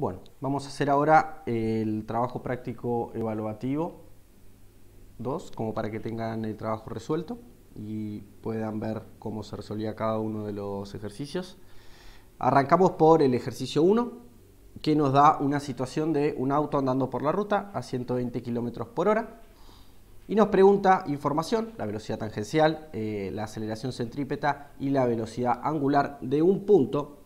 Bueno, vamos a hacer ahora el trabajo práctico evaluativo 2, como para que tengan el trabajo resuelto y puedan ver cómo se resolvía cada uno de los ejercicios. Arrancamos por el ejercicio 1, que nos da una situación de un auto andando por la ruta a 120 km por hora y nos pregunta información, la velocidad tangencial, la aceleración centrípeta y la velocidad angular de un punto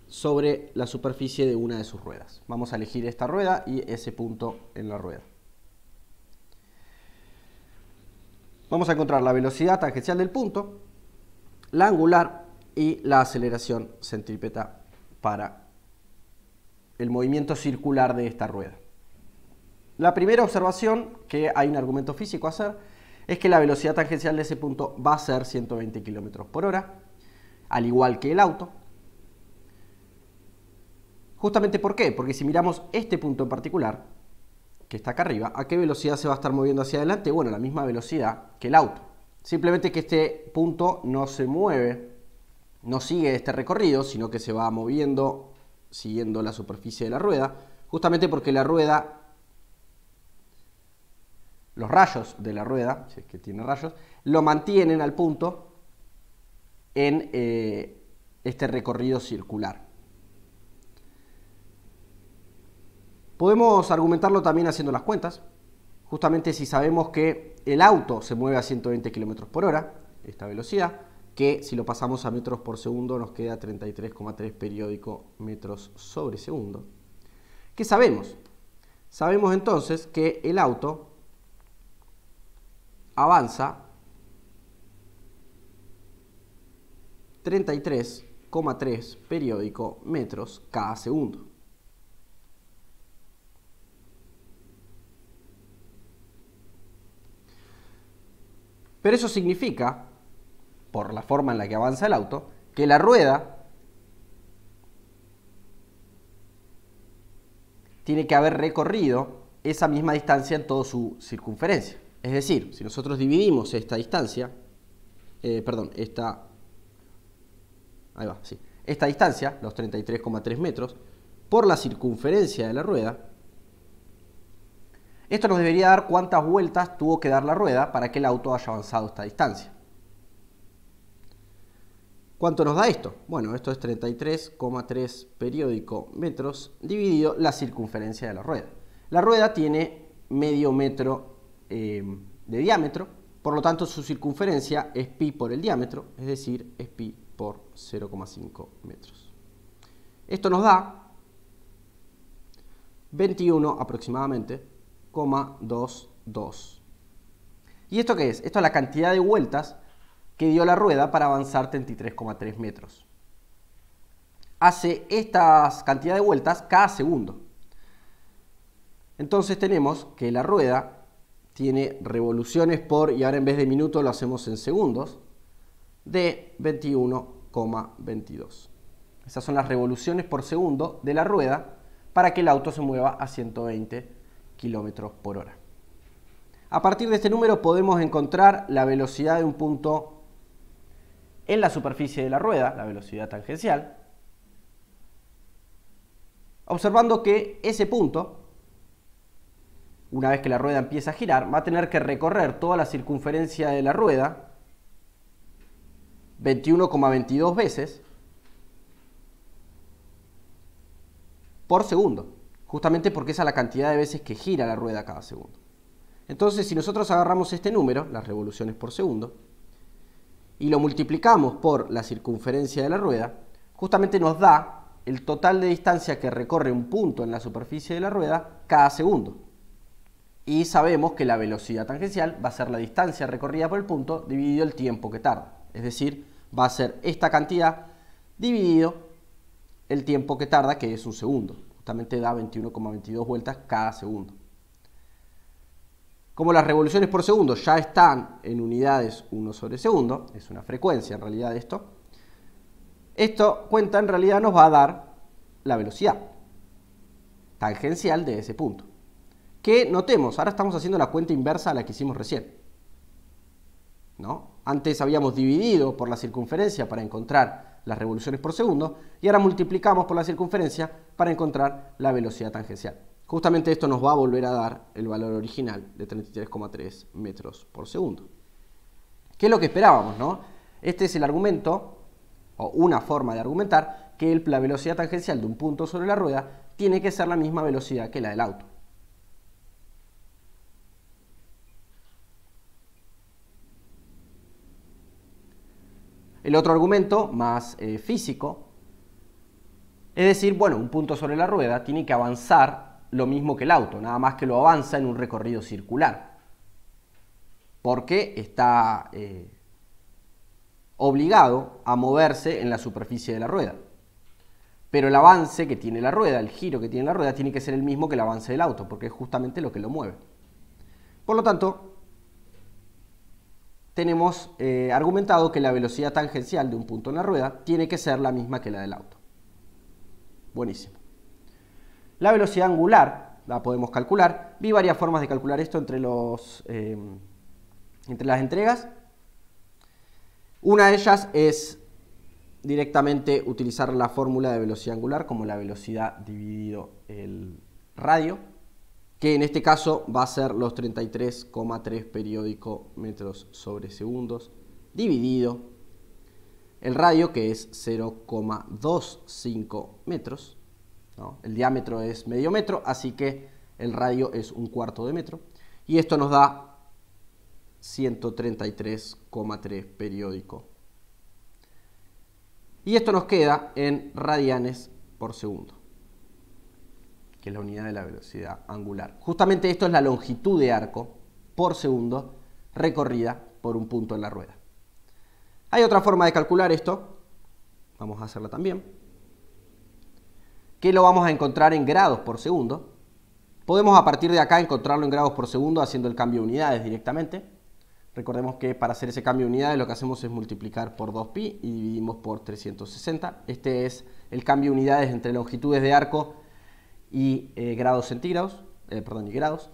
sobre la superficie de una de sus ruedas. Vamos a elegir esta rueda y ese punto en la rueda. Vamos a encontrar la velocidad tangencial del punto, la angular y la aceleración centrípeta para el movimiento circular de esta rueda. La primera observación, que hay un argumento físico a hacer, es que la velocidad tangencial de ese punto va a ser 120 km por hora, al igual que el auto. Justamente ¿por qué? Porque si miramos este punto en particular, que está acá arriba, ¿a qué velocidad se va a estar moviendo hacia adelante? Bueno, la misma velocidad que el auto. Simplemente que este punto no se mueve, no sigue este recorrido, sino que se va moviendo siguiendo la superficie de la rueda, justamente porque la rueda, los rayos de la rueda, si es que tiene rayos, lo mantienen al punto en este recorrido circular. Podemos argumentarlo también haciendo las cuentas. Justamente si sabemos que el auto se mueve a 120 km por hora, esta velocidad, que si lo pasamos a metros por segundo nos queda 33,3 periódico metros sobre segundo. ¿Qué sabemos? Sabemos entonces que el auto avanza 33,3 periódico metros cada segundo. Pero eso significa, por la forma en la que avanza el auto, que la rueda tiene que haber recorrido esa misma distancia en toda su circunferencia. Es decir, si nosotros dividimos esta distancia, esta distancia, los 33,3 metros, por la circunferencia de la rueda, esto nos debería dar cuántas vueltas tuvo que dar la rueda para que el auto haya avanzado esta distancia. ¿Cuánto nos da esto? Bueno, esto es 33,3 periódico metros dividido la circunferencia de la rueda. La rueda tiene medio metro de diámetro, por lo tanto su circunferencia es pi por el diámetro, es decir, es pi por 0,5 metros. Esto nos da 21 aproximadamente, 22. ¿Y esto qué es? Esto es la cantidad de vueltas que dio la rueda para avanzar 33,3 metros. Hace esta cantidad de vueltas cada segundo. Entonces tenemos que la rueda tiene revoluciones por, y ahora en vez de minutos lo hacemos en segundos, de 21,22. Esas son las revoluciones por segundo de la rueda para que el auto se mueva a 120 km por hora. A partir de este número podemos encontrar la velocidad de un punto en la superficie de la rueda, la velocidad tangencial, observando que ese punto, una vez que la rueda empieza a girar, va a tener que recorrer toda la circunferencia de la rueda 21,22 veces por segundo, justamente porque esa es la cantidad de veces que gira la rueda cada segundo. Entonces, si nosotros agarramos este número, las revoluciones por segundo, y lo multiplicamos por la circunferencia de la rueda, justamente nos da el total de distancia que recorre un punto en la superficie de la rueda cada segundo. Y sabemos que la velocidad tangencial va a ser la distancia recorrida por el punto dividido el tiempo que tarda. Es decir, va a ser esta cantidad dividido el tiempo que tarda, que es un segundo. Justamente da 21,22 vueltas cada segundo. Como las revoluciones por segundo ya están en unidades 1 sobre segundo, es una frecuencia en realidad esto cuenta en realidad nos va a dar la velocidad tangencial de ese punto. Que notemos, ahora estamos haciendo la cuenta inversa a la que hicimos recién, ¿no? Antes habíamos dividido por la circunferencia para encontrar las revoluciones por segundo y ahora multiplicamos por la circunferencia para encontrar la velocidad tangencial. Justamente esto nos va a volver a dar el valor original de 33,3 metros por segundo. ¿Qué es lo que esperábamos, no? Este es el argumento, o una forma de argumentar, que la velocidad tangencial de un punto sobre la rueda tiene que ser la misma velocidad que la del auto. El otro argumento, más físico, es decir, bueno, un punto sobre la rueda tiene que avanzar lo mismo que el auto, nada más que lo avanza en un recorrido circular, porque está obligado a moverse en la superficie de la rueda. Pero el avance que tiene la rueda, el giro que tiene la rueda, tiene que ser el mismo que el avance del auto, porque es justamente lo que lo mueve. Por lo tanto, tenemos argumentado que la velocidad tangencial de un punto en la rueda tiene que ser la misma que la del auto. Buenísimo. La velocidad angular la podemos calcular. Vi varias formas de calcular esto entre las entregas. Una de ellas es directamente utilizar la fórmula de velocidad angular como la velocidad dividido el radio, que en este caso va a ser los 33,3 periódico metros sobre segundos dividido el radio, que es 0,25 metros, ¿no? El diámetro es medio metro, así que el radio es un cuarto de metro, y esto nos da 133,3 periódico. Y esto nos queda en radianes por segundo, que es la unidad de la velocidad angular. Justamente esto es la longitud de arco por segundo recorrida por un punto en la rueda. Hay otra forma de calcular esto, vamos a hacerla también, que lo vamos a encontrar en grados por segundo. Podemos a partir de acá encontrarlo en grados por segundo haciendo el cambio de unidades directamente. Recordemos que para hacer ese cambio de unidades lo que hacemos es multiplicar por 2pi y dividimos por 360. Este es el cambio de unidades entre longitudes de arco y grados centígrados, y grados.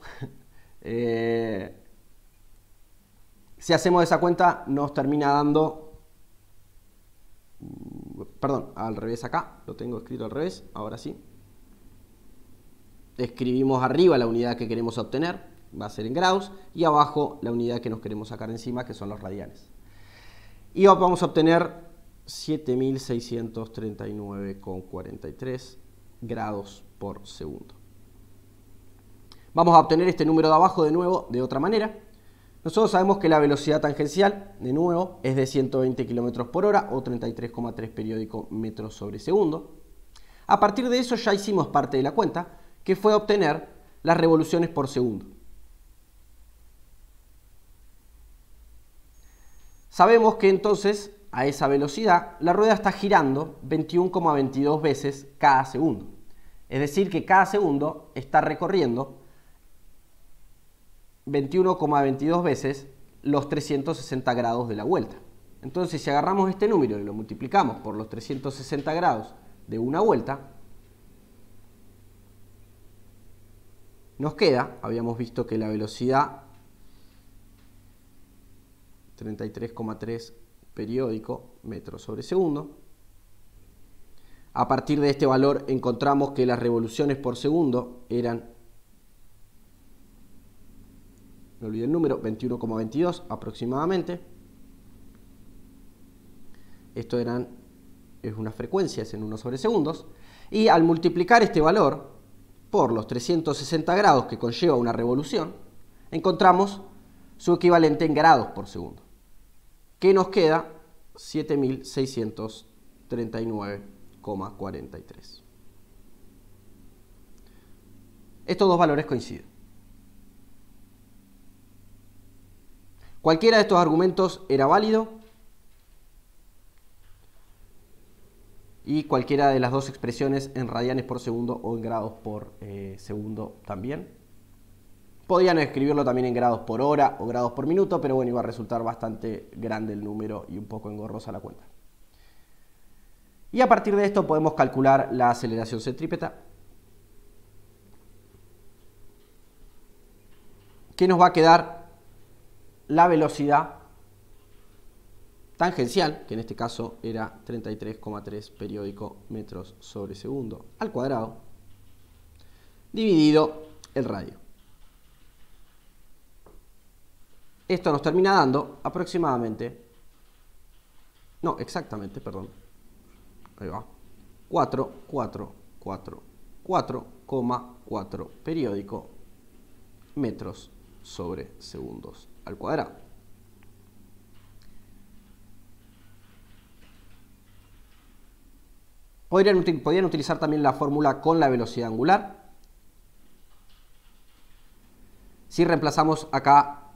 Si hacemos esa cuenta nos termina dando, al revés acá, lo tengo escrito al revés, ahora sí. Escribimos arriba la unidad que queremos obtener, va a ser en grados, y abajo la unidad que nos queremos sacar encima, que son los radianes. Y vamos a obtener 7639,43 grados por segundo. Vamos a obtener este número de abajo de nuevo de otra manera. Nosotros sabemos que la velocidad tangencial, de nuevo, es de 120 km por hora o 33,3 periódico metros sobre segundo. A partir de eso ya hicimos parte de la cuenta, que fue obtener las revoluciones por segundo. Sabemos que entonces, a esa velocidad, la rueda está girando 21,22 veces cada segundo. Es decir, que cada segundo está recorriendo 21,22 veces los 360 grados de la vuelta. Entonces, si agarramos este número y lo multiplicamos por los 360 grados de una vuelta, nos queda, habíamos visto que la velocidad 33,3 periódico metros sobre segundo. A partir de este valor encontramos que las revoluciones por segundo eran, no olvidé el número, 21,22 aproximadamente. Esto es una frecuencia, es en 1 sobre segundos. Y al multiplicar este valor por los 360 grados que conlleva una revolución, encontramos su equivalente en grados por segundo, que nos queda 7639,43. Estos dos valores coinciden. Cualquiera de estos argumentos era válido y cualquiera de las dos expresiones en radianes por segundo o en grados por segundo también. Podían escribirlo también en grados por hora o grados por minuto, pero bueno, iba a resultar bastante grande el número y un poco engorrosa la cuenta. Y a partir de esto podemos calcular la aceleración centrípeta, que nos va a quedar la velocidad tangencial, que en este caso era 33,3 periódico metros sobre segundo al cuadrado, dividido el radio. Esto nos termina dando aproximadamente, no, exactamente, perdón, ahí va, 4,4 periódico metros sobre segundos al cuadrado. Podrían utilizar también la fórmula con la velocidad angular. Si reemplazamos acá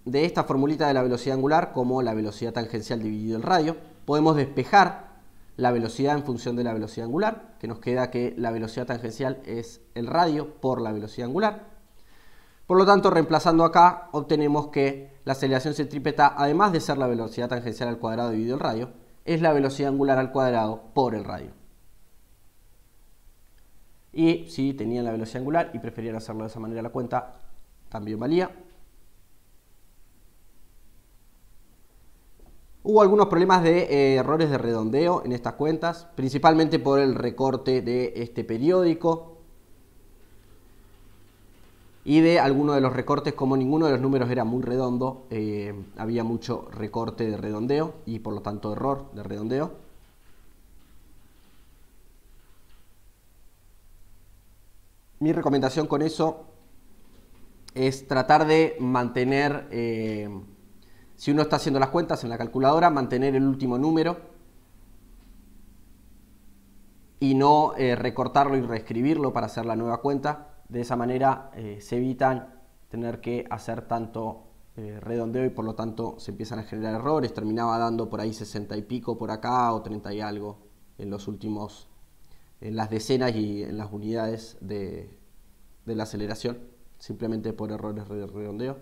de esta formulita de la velocidad angular como la velocidad tangencial dividido el radio, podemos despejar la velocidad en función de la velocidad angular, que nos queda que la velocidad tangencial es el radio por la velocidad angular. Por lo tanto, reemplazando acá, obtenemos que la aceleración centrípeta, además de ser la velocidad tangencial al cuadrado dividido el radio, es la velocidad angular al cuadrado por el radio. Y si tenían la velocidad angular y preferían hacerlo de esa manera la cuenta, también valía. Hubo algunos problemas de errores de redondeo en estas cuentas, principalmente por el recorte de este periódico y de algunos de los recortes. Como ninguno de los números era muy redondo, había mucho recorte de redondeo y por lo tanto error de redondeo. Mi recomendación con eso es tratar de mantener, si uno está haciendo las cuentas en la calculadora, mantener el último número y no recortarlo y reescribirlo para hacer la nueva cuenta. De esa manera se evitan tener que hacer tanto redondeo y por lo tanto se empiezan a generar errores. Terminaba dando por ahí 60 y pico por acá o 30 y algo en los últimos, en las decenas y en las unidades de la aceleración, simplemente por errores de redondeo.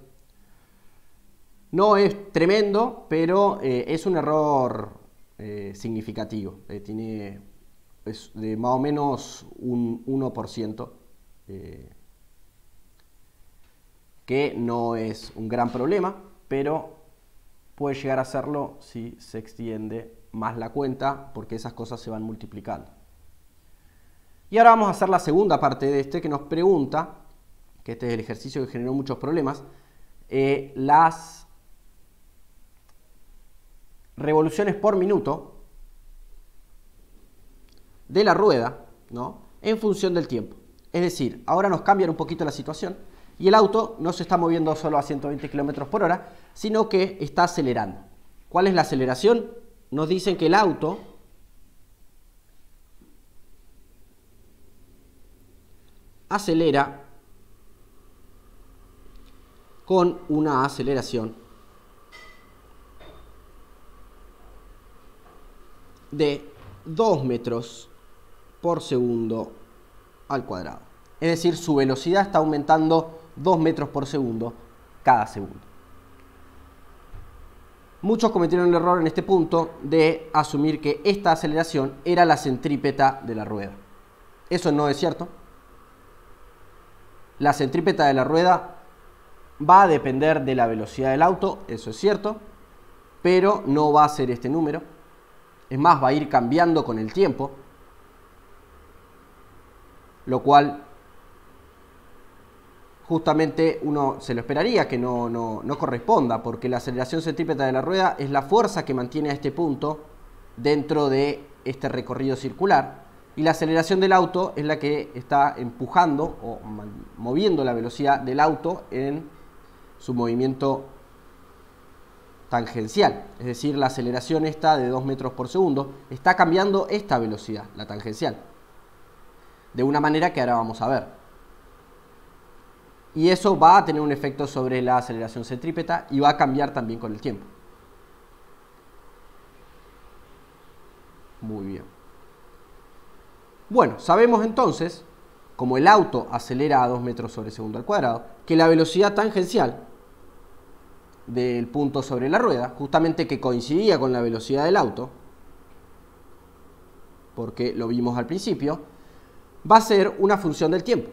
No es tremendo, pero es un error significativo. Es de más o menos un 1%. Que no es un gran problema, pero puede llegar a serlo si se extiende más la cuenta, porque esas cosas se van multiplicando. Y ahora vamos a hacer la segunda parte de este, que nos pregunta, que este es el ejercicio que generó muchos problemas, las revoluciones por minuto de la rueda, ¿no?, en función del tiempo. Es decir, ahora nos cambian un poquito la situación y el auto no se está moviendo solo a 120 km por hora, sino que está acelerando. ¿Cuál es la aceleración? Nos dicen que el auto acelera con una aceleración de 2 metros por segundo al cuadrado. Es decir, su velocidad está aumentando 2 metros por segundo cada segundo. Muchos cometieron el error en este punto de asumir que esta aceleración era la centrípeta de la rueda. Eso no es cierto. La centrípeta de la rueda va a depender de la velocidad del auto, eso es cierto, pero no va a ser este número. Es más, va a ir cambiando con el tiempo, lo cual justamente uno se lo esperaría que no corresponda, porque la aceleración centrípeta de la rueda es la fuerza que mantiene a este punto dentro de este recorrido circular, y la aceleración del auto es la que está empujando o moviendo la velocidad del auto en su movimiento tangencial. Es decir, la aceleración esta de 2 metros por segundo está cambiando esta velocidad, la tangencial, de una manera que ahora vamos a ver. Y eso va a tener un efecto sobre la aceleración centrípeta y va a cambiar también con el tiempo. Muy bien. Bueno, sabemos entonces, como el auto acelera a 2 metros sobre segundo al cuadrado, que la velocidad tangencial del punto sobre la rueda, justamente que coincidía con la velocidad del auto, porque lo vimos al principio, va a ser una función del tiempo.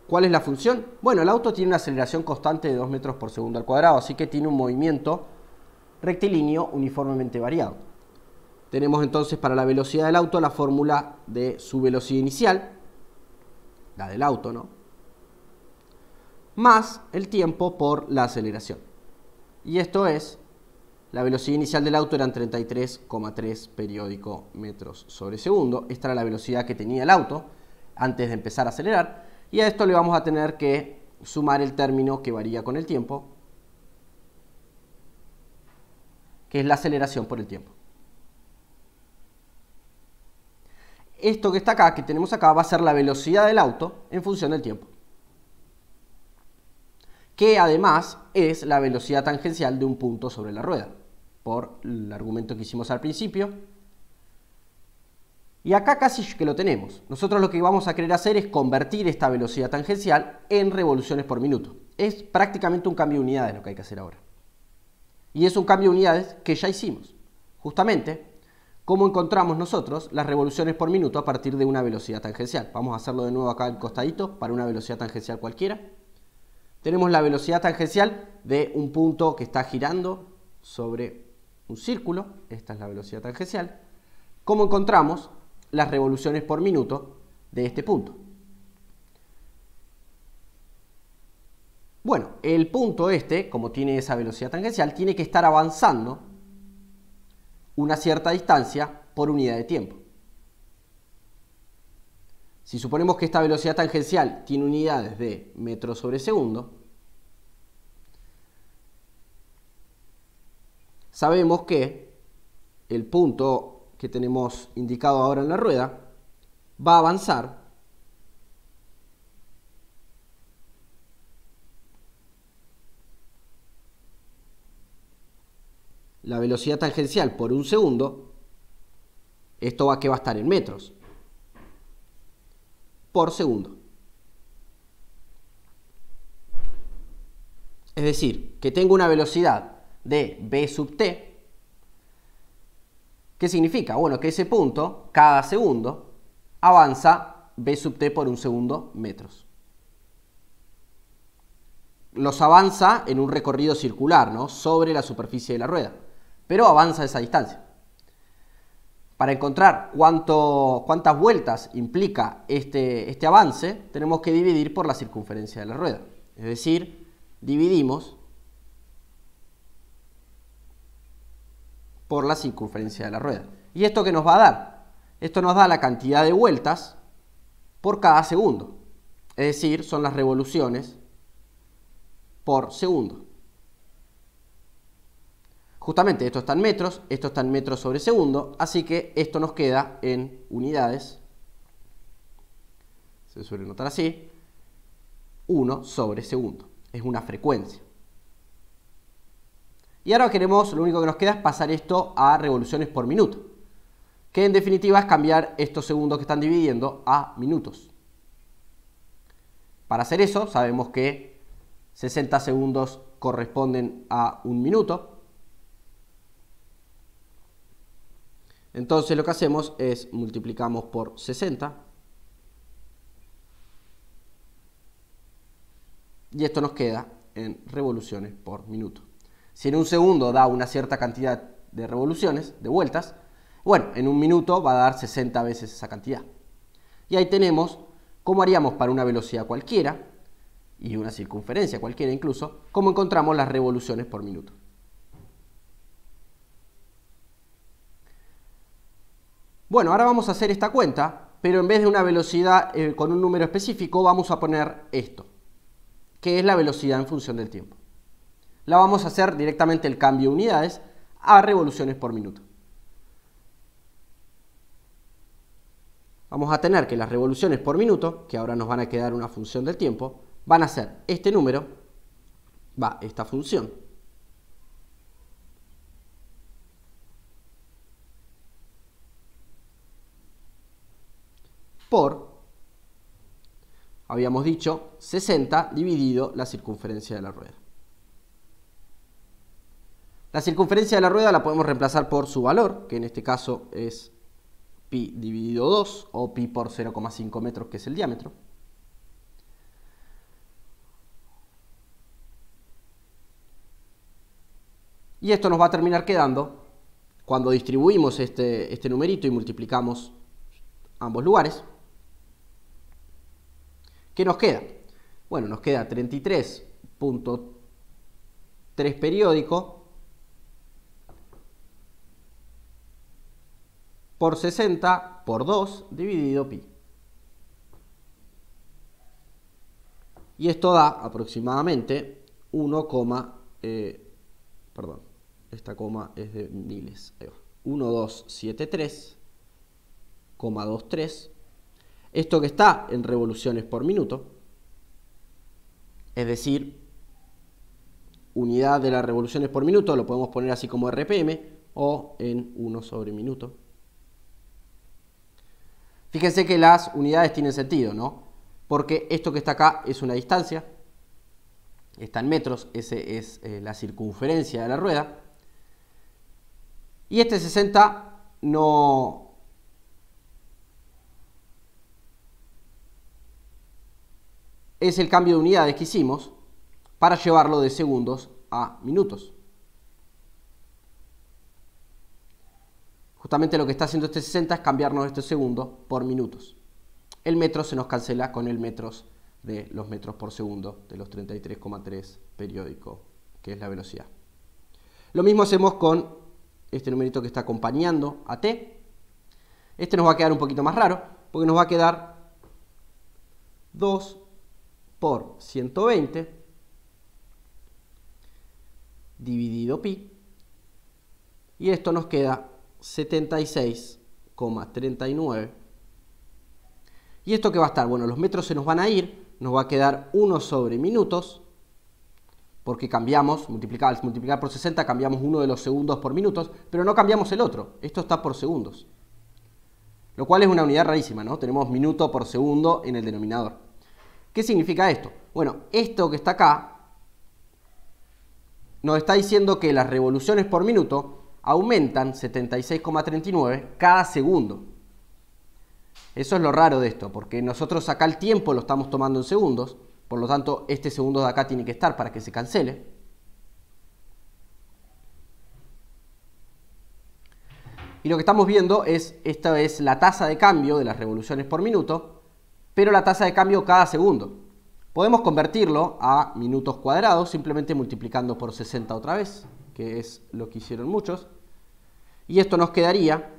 ¿Cuál es la función? Bueno, el auto tiene una aceleración constante de 2 metros por segundo al cuadrado, así que tiene un movimiento rectilíneo uniformemente variado. Tenemos entonces para la velocidad del auto la fórmula de su velocidad inicial, la del auto, ¿no?, más el tiempo por la aceleración. Y esto es, la velocidad inicial del auto eran 33,3 periódico metros sobre segundo. Esta era la velocidad que tenía el auto antes de empezar a acelerar. Y a esto le vamos a tener que sumar el término que varía con el tiempo, que es la aceleración por el tiempo. Esto que está acá, que tenemos acá, va a ser la velocidad del auto en función del tiempo, que además es la velocidad tangencial de un punto sobre la rueda, por el argumento que hicimos al principio. Y acá casi que lo tenemos. Nosotros lo que vamos a querer hacer es convertir esta velocidad tangencial en revoluciones por minuto. Es prácticamente un cambio de unidades lo que hay que hacer ahora. Y es un cambio de unidades que ya hicimos. Justamente, ¿cómo encontramos nosotros las revoluciones por minuto a partir de una velocidad tangencial? Vamos a hacerlo de nuevo acá al costadito para una velocidad tangencial cualquiera. Tenemos la velocidad tangencial de un punto que está girando sobre un círculo. Esta es la velocidad tangencial. ¿Cómo encontramos las revoluciones por minuto de este punto? Bueno, el punto este, como tiene esa velocidad tangencial, tiene que estar avanzando una cierta distancia por unidad de tiempo. Si suponemos que esta velocidad tangencial tiene unidades de metros sobre segundo, sabemos que el punto que tenemos indicado ahora en la rueda va a avanzar la velocidad tangencial por un segundo. Esto va a estar en metros por segundo. Es decir, que tengo una velocidad de v sub t. ¿Qué significa? Bueno, que ese punto, cada segundo, avanza v sub t por un segundo metros. Los avanza en un recorrido circular, ¿no?, sobre la superficie de la rueda, pero avanza esa distancia. Para encontrar cuántas vueltas implica este avance, tenemos que dividir por la circunferencia de la rueda. Es decir, dividimos por la circunferencia de la rueda. ¿Y esto qué nos va a dar? Esto nos da la cantidad de vueltas por cada segundo. Es decir, son las revoluciones por segundo. Justamente esto está en metros, esto está en metros sobre segundo, así que esto nos queda en unidades. Se suele notar así. 1 sobre segundo. Es una frecuencia. Y ahora lo único que nos queda es pasar esto a revoluciones por minuto, que en definitiva es cambiar estos segundos que están dividiendo a minutos. Para hacer eso, sabemos que 60 segundos corresponden a un minuto. Entonces lo que hacemos es multiplicamos por 60 y esto nos queda en revoluciones por minuto. Si en un segundo da una cierta cantidad de revoluciones, de vueltas, bueno, en un minuto va a dar 60 veces esa cantidad. Y ahí tenemos cómo haríamos para una velocidad cualquiera y una circunferencia cualquiera incluso, cómo encontramos las revoluciones por minuto. Bueno, ahora vamos a hacer esta cuenta, pero en vez de una velocidad con un número específico, vamos a poner esto, que es la velocidad en función del tiempo. La vamos a hacer directamente el cambio de unidades a revoluciones por minuto. Vamos a tener que las revoluciones por minuto, que ahora nos van a quedar una función del tiempo, van a ser este número, esta función, por, habíamos dicho, 60 dividido la circunferencia de la rueda. La circunferencia de la rueda la podemos reemplazar por su valor, que en este caso es pi dividido 2, o pi por 0,5 metros, que es el diámetro. Y esto nos va a terminar quedando, cuando distribuimos este numerito y multiplicamos ambos lugares, ¿qué nos queda? Bueno, nos queda 33.3 periódico por 60 por 2 dividido pi. Y esto da aproximadamente 1, perdón, esta coma es de miles. 1273,23. Esto que está en revoluciones por minuto, es decir, unidad de las revoluciones por minuto, lo podemos poner así como RPM o en 1 sobre minuto. Fíjense que las unidades tienen sentido, ¿no? Porque esto que está acá es una distancia, está en metros, ese es la circunferencia de la rueda. Y este 60 no es el cambio de unidades que hicimos para llevarlo de segundos a minutos. Justamente lo que está haciendo este 60 es cambiarnos este segundo por minutos. El metro se nos cancela con el metros de los metros por segundo de los 33,3 periódico, que es la velocidad. Lo mismo hacemos con este numerito que está acompañando a t. Este nos va a quedar un poquito más raro, porque nos va a quedar 2 por 120 dividido pi. Y esto nos queda 76,39. ¿Y esto qué va a estar? Bueno, los metros se nos van a ir, nos va a quedar 1 sobre minutos, porque cambiamos, al multiplicar por 60 cambiamos uno de los segundos por minutos, pero no cambiamos el otro, esto está por segundos. Lo cual es una unidad rarísima, ¿no? Tenemos minuto por segundo en el denominador. ¿Qué significa esto? Bueno, esto que está acá nos está diciendo que las revoluciones por minuto aumentan 76,39 cada segundo. Eso es lo raro de esto, porque nosotros acá el tiempo lo estamos tomando en segundos, por lo tanto este segundo de acá tiene que estar para que se cancele. Y lo que estamos viendo es, esta es la tasa de cambio de las revoluciones por minuto, pero la tasa de cambio cada segundo. Podemos convertirlo a minutos cuadrados simplemente multiplicando por 60 otra vez, que es lo que hicieron muchos. Y esto nos quedaría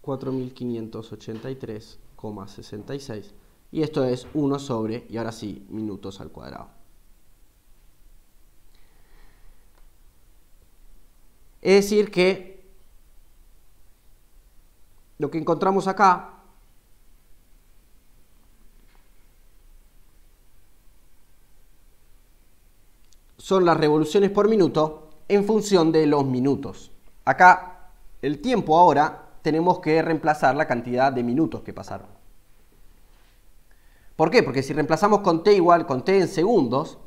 4.583,66. Y esto es 1 sobre, y ahora sí, minutos al cuadrado. Es decir que lo que encontramos acá son las revoluciones por minuto en función de los minutos. Acá, el tiempo ahora, tenemos que reemplazar la cantidad de minutos que pasaron. ¿Por qué? Porque si reemplazamos con t igual, con t en segundos,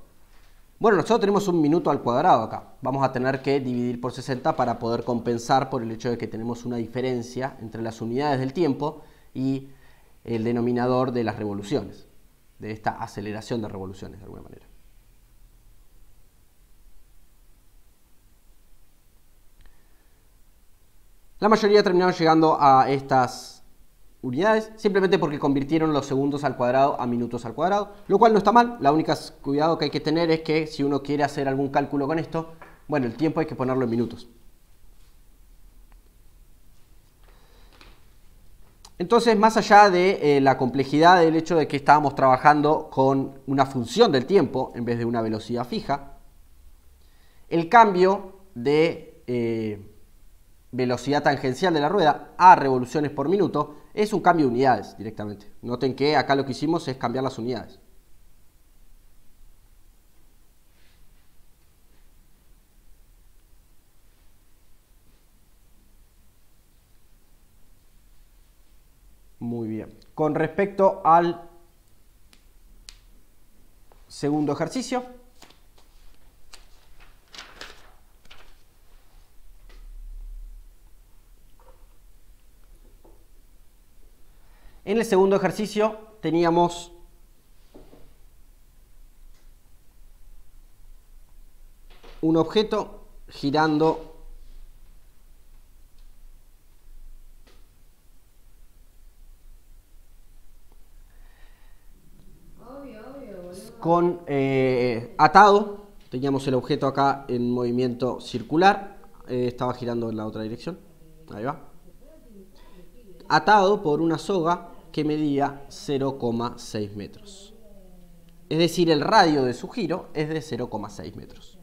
bueno, nosotros tenemos un minuto al cuadrado acá. Vamos a tener que dividir por 60 para poder compensar por el hecho de que tenemos una diferencia entre las unidades del tiempo y el denominador de las revoluciones, de esta aceleración de revoluciones de alguna manera. La mayoría terminaron llegando a estas unidades simplemente porque convirtieron los segundos al cuadrado a minutos al cuadrado, lo cual no está mal. La única cuidado que hay que tener es que si uno quiere hacer algún cálculo con esto, bueno, el tiempo hay que ponerlo en minutos. Entonces, más allá de la complejidad del hecho de que estábamos trabajando con una función del tiempo en vez de una velocidad fija, el cambio de velocidad tangencial de la rueda a revoluciones por minuto es un cambio de unidades directamente. Noten que acá lo que hicimos es cambiar las unidades. Muy bien. Con respecto al segundo ejercicio, En el segundo ejercicio teníamos un objeto girando con atado. Teníamos el objeto acá en movimiento circular, estaba girando en la otra dirección, ahí va, atado por una soga que medía 0,6 metros. Es decir, el radio de su giro es de 0,6 metros.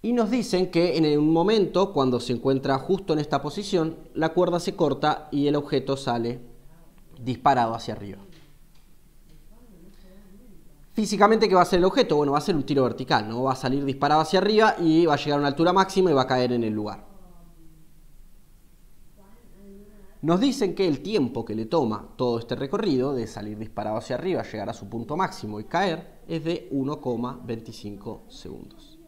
Y nos dicen que en un momento, cuando se encuentra justo en esta posición, la cuerda se corta y el objeto sale disparado hacia arriba. Físicamente, ¿qué va a hacer el objeto? Bueno, va a ser un tiro vertical, ¿no? Va a salir disparado hacia arriba y va a llegar a una altura máxima y va a caer en el lugar. Nos dicen que el tiempo que le toma todo este recorrido, de salir disparado hacia arriba, llegar a su punto máximo y caer, es de 1,25 segundos.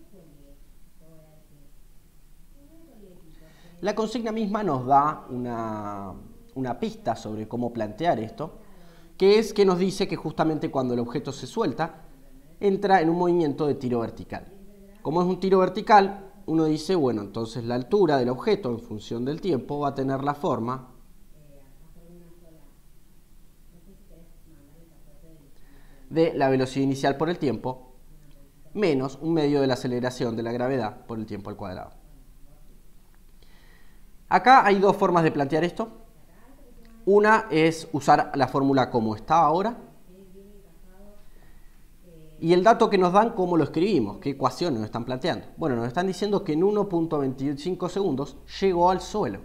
La consigna misma nos da una pista sobre cómo plantear esto, que es que nos dice que justamente cuando el objeto se suelta, entra en un movimiento de tiro vertical. Como es un tiro vertical, uno dice, bueno, entonces la altura del objeto en función del tiempo va a tener la forma de la velocidad inicial por el tiempo menos un medio de la aceleración de la gravedad por el tiempo al cuadrado. Acá hay dos formas de plantear esto. Una es usar la fórmula como está ahora. Y el dato que nos dan, ¿cómo lo escribimos? ¿Qué ecuaciones nos están planteando? Bueno, nos están diciendo que en 1,25 segundos llegó al suelo.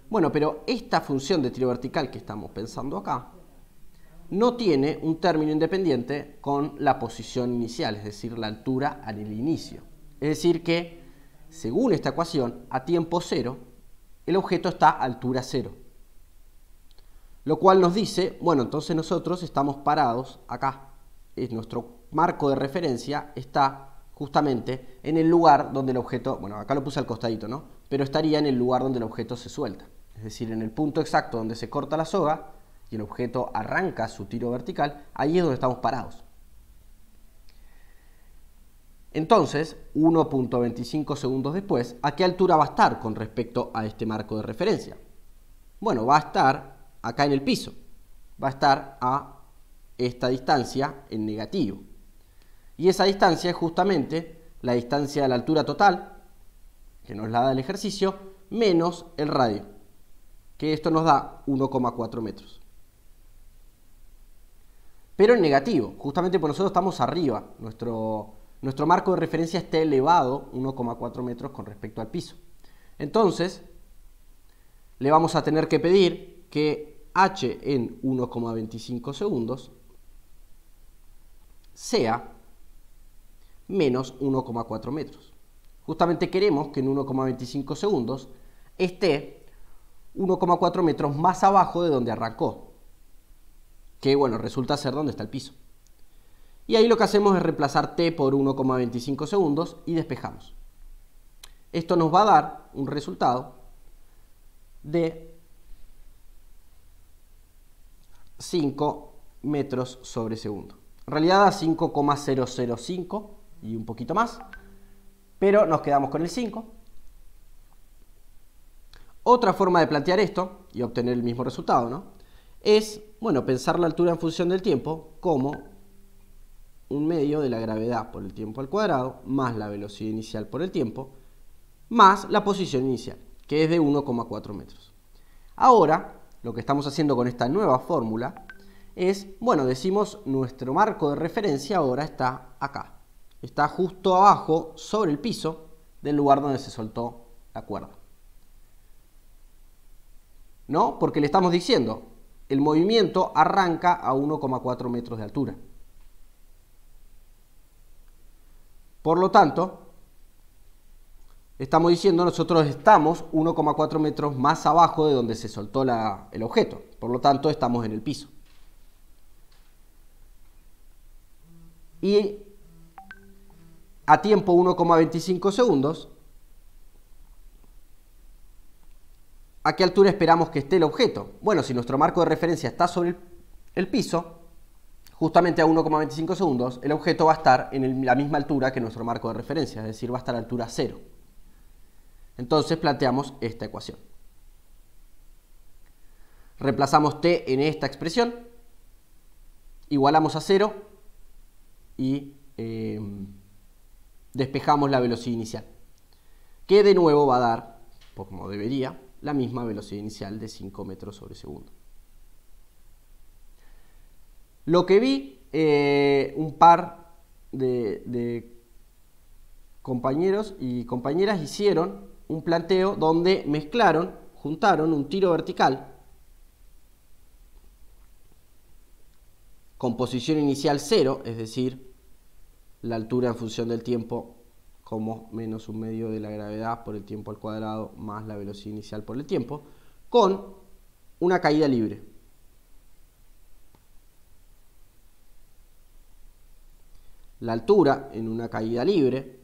Bueno, pero esta función de tiro vertical que estamos pensando acá no tiene un término independiente con la posición inicial, es decir, la altura en el inicio. Es decir que, según esta ecuación, a tiempo cero, el objeto está a altura cero. Lo cual nos dice, bueno, entonces nosotros estamos parados acá. Nuestro marco de referencia está justamente en el lugar donde el objeto, bueno, acá lo puse al costadito, ¿no? Pero estaría en el lugar donde el objeto se suelta. Es decir, en el punto exacto donde se corta la soga y el objeto arranca su tiro vertical, ahí es donde estamos parados. Entonces, 1,25 segundos después, ¿a qué altura va a estar con respecto a este marco de referencia? Bueno, va a estar acá en el piso. Va a estar a esta distancia en negativo. Y esa distancia es justamente la distancia de la altura total, que nos la da el ejercicio, menos el radio, que esto nos da 1,4 metros. Pero en negativo, justamente porque nosotros estamos arriba. Nuestro marco de referencia está elevado 1,4 metros con respecto al piso. Entonces, le vamos a tener que pedir que h en 1,25 segundos sea menos 1,4 metros. Justamente queremos que en 1,25 segundos esté 1,4 metros más abajo de donde arrancó, que bueno, resulta ser donde está el piso. Y ahí lo que hacemos es reemplazar t por 1,25 segundos y despejamos. Esto nos va a dar un resultado de 5 metros sobre segundo. En realidad da 5,005 y un poquito más, pero nos quedamos con el 5. Otra forma de plantear esto y obtener el mismo resultado, ¿no? Es, bueno, pensar la altura en función del tiempo como un medio de la gravedad por el tiempo al cuadrado, más la velocidad inicial por el tiempo, más la posición inicial, que es de 1,4 metros. Ahora, lo que estamos haciendo con esta nueva fórmula es, bueno, decimos nuestro marco de referencia ahora está acá. Está justo abajo, sobre el piso, del lugar donde se soltó la cuerda. ¿No? Porque le estamos diciendo, el movimiento arranca a 1,4 metros de altura. Por lo tanto, estamos diciendo nosotros estamos 1,4 metros más abajo de donde se soltó el objeto. Por lo tanto, estamos en el piso. Y a tiempo 1,25 segundos, ¿a qué altura esperamos que esté el objeto? Bueno, si nuestro marco de referencia está sobre el piso, justamente a 1,25 segundos, el objeto va a estar en la misma altura que nuestro marco de referencia, es decir, va a estar a altura 0. Entonces planteamos esta ecuación. Reemplazamos t en esta expresión, igualamos a 0 y despejamos la velocidad inicial, que de nuevo va a dar, como debería, la misma velocidad inicial de 5 metros sobre segundo. Lo que vi, un par de compañeros y compañeras hicieron un planteo donde juntaron un tiro vertical con posición inicial 0, es decir, la altura en función del tiempo como menos un medio de la gravedad por el tiempo al cuadrado más la velocidad inicial por el tiempo, con una caída libre. La altura en una caída libre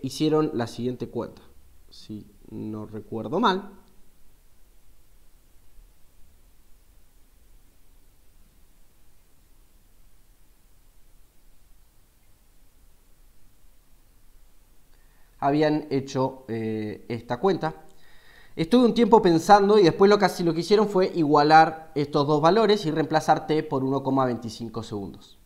hicieron la siguiente cuenta, si no recuerdo mal. Habían hecho esta cuenta. Estuve un tiempo pensando y después lo que hicieron fue igualar estos dos valores y reemplazar t por 1,25 segundos.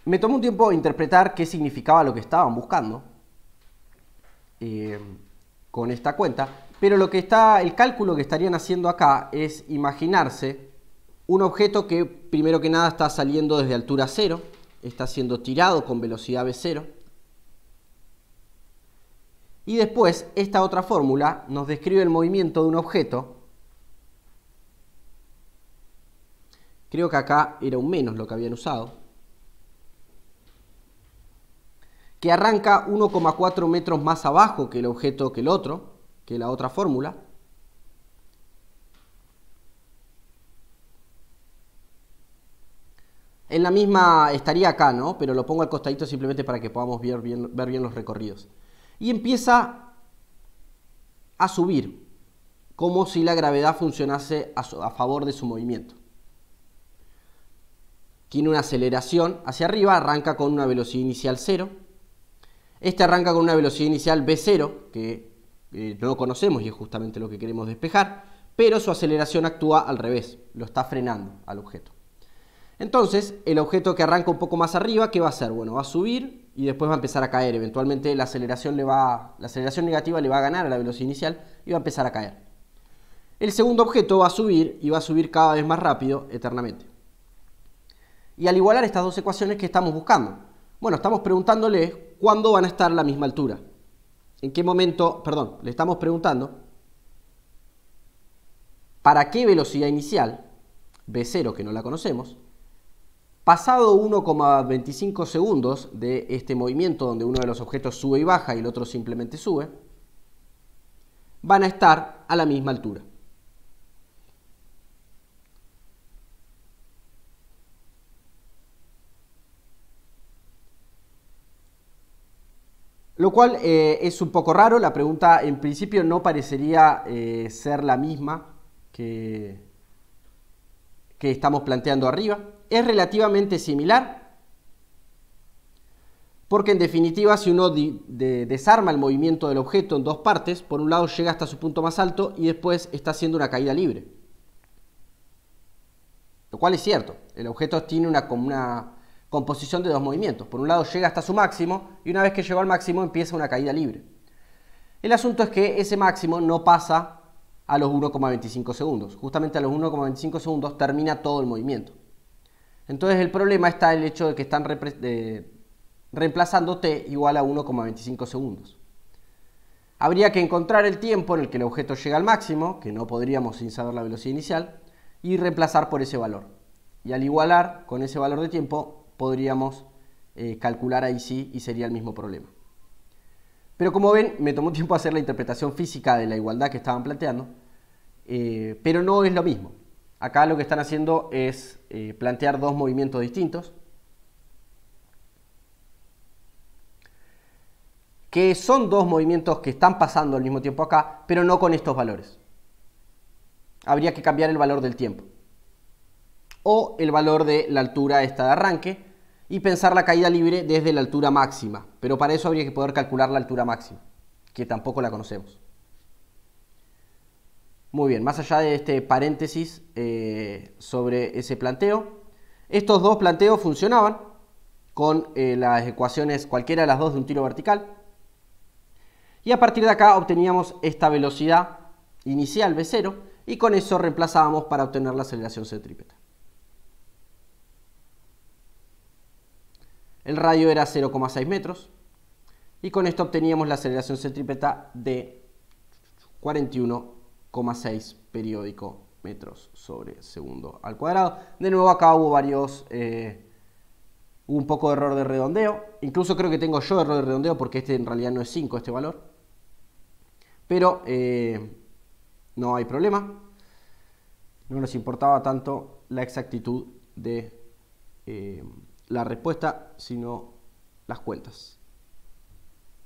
Me tomó un tiempo interpretar qué significaba lo que estaban buscando con esta cuenta, pero el cálculo que estarían haciendo acá es imaginarse un objeto que primero que nada está saliendo desde altura 0, está siendo tirado con velocidad v0, y después esta otra fórmula nos describe el movimiento de un objeto. Creo que acá era un menos lo que habían usado, que arranca 1,4 metros más abajo que el objeto que la otra fórmula. En la misma estaría acá, ¿no? Pero lo pongo al costadito simplemente para que podamos ver bien los recorridos. Y empieza a subir, como si la gravedad funcionase a favor de su movimiento. Tiene una aceleración hacia arriba, arranca con una velocidad inicial 0. Este arranca con una velocidad inicial v0, que no conocemos y es justamente lo que queremos despejar, pero su aceleración actúa al revés, lo está frenando al objeto. Entonces, el objeto que arranca un poco más arriba, ¿qué va a hacer? Bueno, va a subir y después va a empezar a caer. Eventualmente la aceleración negativa le va a ganar a la velocidad inicial y va a empezar a caer. El segundo objeto va a subir y va a subir cada vez más rápido eternamente. Y al igualar estas dos ecuaciones, ¿qué estamos buscando? Bueno, estamos preguntándole cuándo van a estar a la misma altura. ¿En qué momento? Perdón, le estamos preguntando para qué velocidad inicial, v0 que no la conocemos, pasado 1,25 segundos de este movimiento donde uno de los objetos sube y baja y el otro simplemente sube, van a estar a la misma altura. Lo cual es un poco raro. La pregunta en principio no parecería ser la misma que estamos planteando arriba. Es relativamente similar, porque en definitiva si uno desarma el movimiento del objeto en dos partes, por un lado llega hasta su punto más alto y después está haciendo una caída libre. Lo cual es cierto, el objeto tiene una composición de dos movimientos. Por un lado llega hasta su máximo y una vez que llegó al máximo empieza una caída libre. El asunto es que ese máximo no pasa a los 1,25 segundos. Justamente a los 1,25 segundos termina todo el movimiento. Entonces el problema está en el hecho de que están reemplazando t igual a 1,25 segundos. Habría que encontrar el tiempo en el que el objeto llega al máximo, que no podríamos sin saber la velocidad inicial, y reemplazar por ese valor. Y al igualar con ese valor de tiempo podríamos calcular ahí sí y sería el mismo problema. Pero como ven, me tomó tiempo hacer la interpretación física de la igualdad que estaban planteando, pero no es lo mismo. Acá lo que están haciendo es plantear dos movimientos distintos, que son dos movimientos que están pasando al mismo tiempo acá, pero no con estos valores. Habría que cambiar el valor del tiempo o el valor de la altura esta de arranque y pensar la caída libre desde la altura máxima, pero para eso habría que poder calcular la altura máxima, que tampoco la conocemos. Muy bien, más allá de este paréntesis sobre ese planteo, estos dos planteos funcionaban con las ecuaciones cualquiera de las dos de un tiro vertical. Y a partir de acá obteníamos esta velocidad inicial V0 y con eso reemplazábamos para obtener la aceleración centrípeta. El radio era 0,6 metros y con esto obteníamos la aceleración centrípeta de 41,6 periódico metros sobre segundo al cuadrado. De nuevo acá hubo varios... hubo un poco de error de redondeo. Incluso creo que tengo yo error de redondeo porque este en realidad no es 5 este valor. Pero no hay problema. No nos importaba tanto la exactitud de la respuesta, sino las cuentas.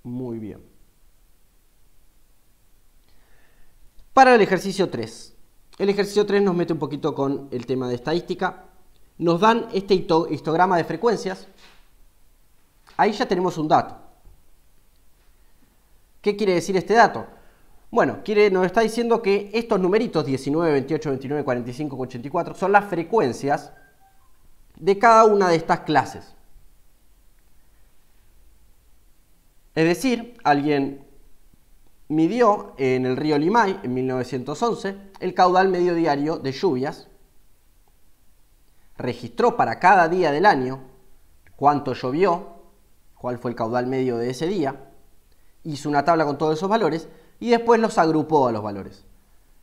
Muy bien. Para el ejercicio 3. El ejercicio 3 nos mete un poquito con el tema de estadística. Nos dan este histograma de frecuencias. Ahí ya tenemos un dato. ¿Qué quiere decir este dato? Bueno, nos está diciendo que estos numeritos 19, 28, 29, 45, 84 son las frecuencias de cada una de estas clases. Es decir, alguien midió en el río Limay en 1911 el caudal medio diario de lluvias, registró para cada día del año cuánto llovió, cuál fue el caudal medio de ese día, hizo una tabla con todos esos valores y después los agrupó a los valores.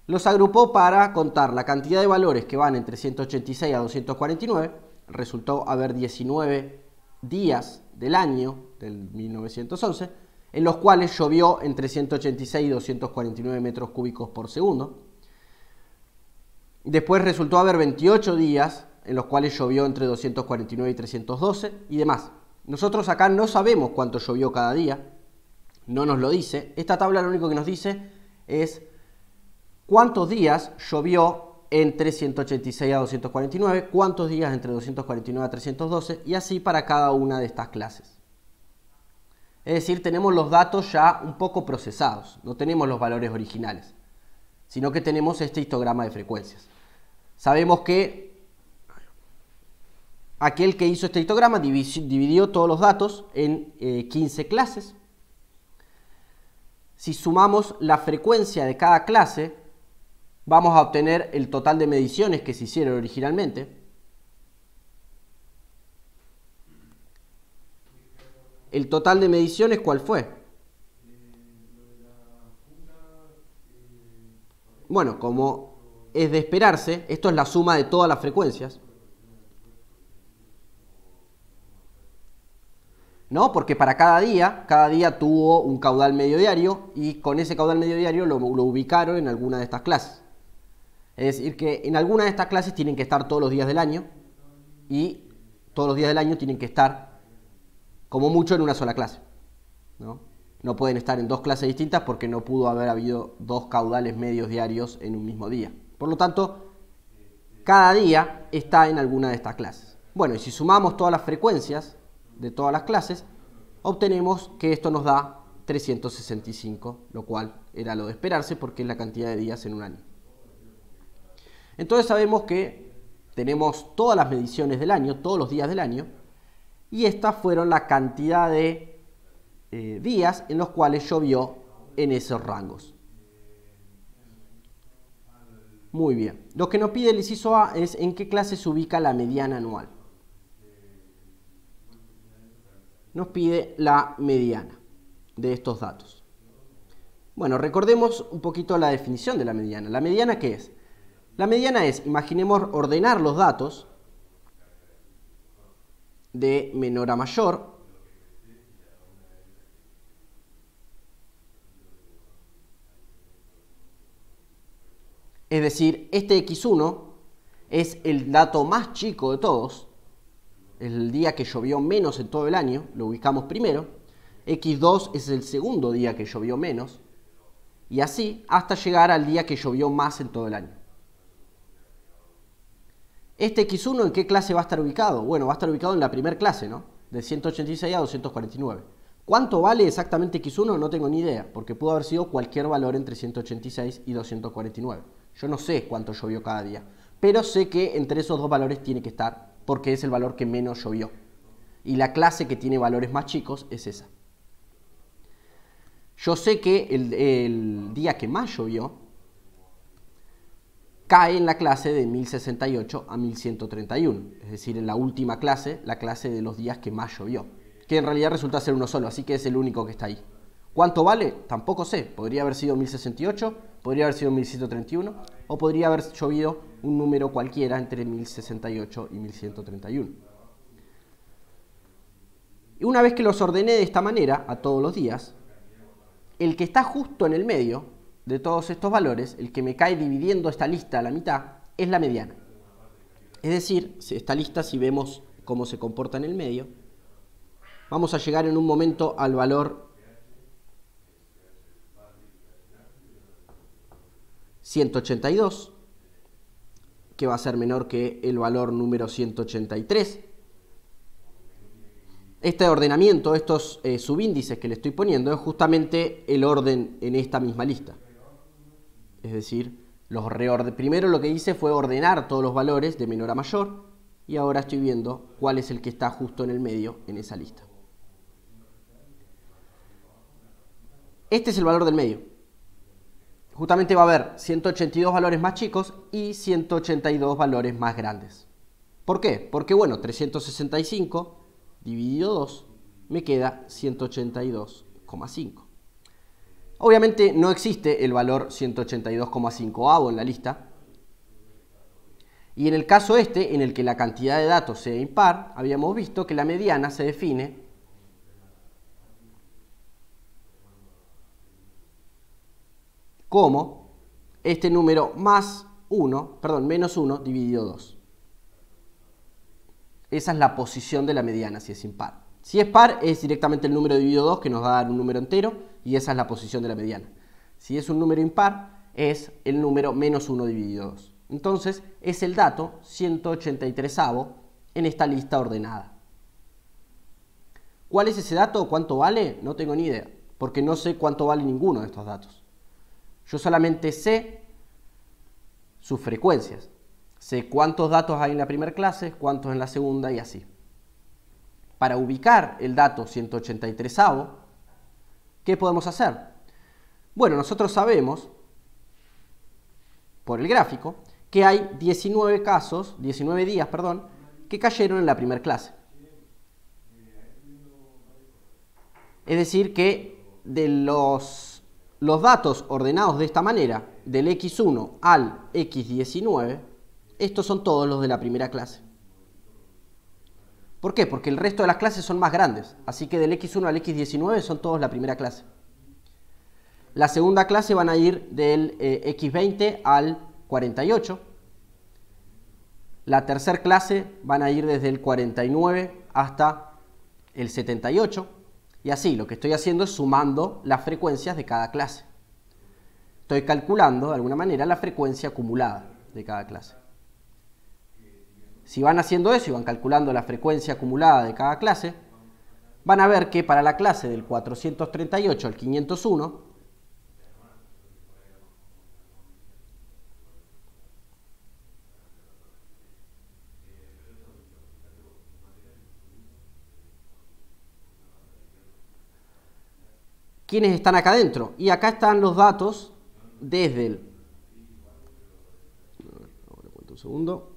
Los agrupó para contar la cantidad de valores que van entre 186 a 249, resultó haber 19 días del año del 1911, en los cuales llovió entre 186 y 249 metros cúbicos por segundo. Después resultó haber 28 días en los cuales llovió entre 249 y 312 y demás. Nosotros acá no sabemos cuánto llovió cada día, no nos lo dice. Esta tabla lo único que nos dice es cuántos días llovió entre 186 a 249, cuántos días entre 249 a 312 y así para cada una de estas clases. Es decir, tenemos los datos ya un poco procesados, no tenemos los valores originales, sino que tenemos este histograma de frecuencias. Sabemos que aquel que hizo este histograma dividió todos los datos en 15 clases. Si sumamos la frecuencia de cada clase, vamos a obtener el total de mediciones que se hicieron originalmente. ¿El total de mediciones cuál fue? Bueno, como es de esperarse, esto es la suma de todas las frecuencias. ¿No? Porque para cada día tuvo un caudal medio diario y con ese caudal medio diario lo ubicaron en alguna de estas clases. Es decir, que en alguna de estas clases tienen que estar todos los días del año y todos los días del año tienen que estar como mucho en una sola clase. No pueden estar en dos clases distintas porque no pudo haber habido dos caudales medios diarios en un mismo día. Por lo tanto, cada día está en alguna de estas clases. Bueno, y si sumamos todas las frecuencias de todas las clases, obtenemos que esto nos da 365, lo cual era lo de esperarse porque es la cantidad de días en un año. Entonces sabemos que tenemos todas las mediciones del año, todos los días del año, y estas fueron la cantidad de días en los cuales llovió en esos rangos. Muy bien. Lo que nos pide el inciso A es en qué clase se ubica la mediana anual. Nos pide la mediana de estos datos. Bueno, recordemos un poquito la definición de la mediana. ¿La mediana qué es? La mediana es, imaginemos ordenar los datos de menor a mayor. Es decir, este x1 es el dato más chico de todos, el día que llovió menos en todo el año, lo ubicamos primero. X2 es el segundo día que llovió menos, y así hasta llegar al día que llovió más en todo el año. ¿Este X1 en qué clase va a estar ubicado? Bueno, va a estar ubicado en la primera clase, ¿no? De 186 a 249. ¿Cuánto vale exactamente X1? No tengo ni idea, porque pudo haber sido cualquier valor entre 186 y 249. Yo no sé cuánto llovió cada día, pero sé que entre esos dos valores tiene que estar, porque es el valor que menos llovió. Y la clase que tiene valores más chicos es esa. Yo sé que el día que más llovió cae en la clase de 1068 a 1131, es decir, en la última clase, la clase de los días que más llovió, que en realidad resulta ser uno solo, así que es el único que está ahí. ¿Cuánto vale? Tampoco sé, podría haber sido 1068, podría haber sido 1131, o podría haber llovido un número cualquiera entre 1068 y 1131. Y una vez que los ordené de esta manera, a todos los días, el que está justo en el medio de todos estos valores, el que me cae dividiendo esta lista a la mitad, es la mediana. Es decir, esta lista, si vemos cómo se comporta en el medio, vamos a llegar en un momento al valor 182, que va a ser menor que el valor número 183. Este ordenamiento, estos subíndices que le estoy poniendo, es justamente el orden en esta misma lista. Es decir, primero lo que hice fue ordenar todos los valores de menor a mayor, y ahora estoy viendo cuál es el que está justo en el medio en esa lista. Este es el valor del medio. Justamente va a haber 182 valores más chicos y 182 valores más grandes. ¿Por qué? Porque, bueno, 365 dividido 2 me queda 182,5. Obviamente no existe el valor 182,5avo en la lista. Y en el caso en el que la cantidad de datos sea impar, habíamos visto que la mediana se define como este número menos 1 dividido 2. Esa es la posición de la mediana si es impar. Si es par, es directamente el número dividido 2 que nos va a dar un número entero, y esa es la posición de la mediana. Si es un número impar, es el número menos 1 dividido 2. Entonces, es el dato 183avo en esta lista ordenada. ¿Cuál es ese dato? ¿Cuánto vale? No tengo ni idea, porque no sé cuánto vale ninguno de estos datos. Yo solamente sé sus frecuencias. Sé cuántos datos hay en la primera clase, cuántos en la segunda y así. Para ubicar el dato 183avo, ¿qué podemos hacer? Bueno, nosotros sabemos, por el gráfico, que hay 19 días, que cayeron en la primera clase. Es decir, que de los datos ordenados de esta manera, del X1 al X19, estos son todos los de la primera clase. ¿Por qué? Porque el resto de las clases son más grandes, así que del X1 al X19 son todos la primera clase. La segunda clase van a ir del X20 al 48. La tercera clase van a ir desde el 49 hasta el 78. Y así, lo que estoy haciendo es sumando las frecuencias de cada clase. Estoy calculando, de alguna manera, la frecuencia acumulada de cada clase. Si van haciendo eso y van calculando la frecuencia acumulada de cada clase, van a ver que para la clase del 438 al 501, ¿quiénes están acá adentro? Y acá están los datos desde el... Un segundo.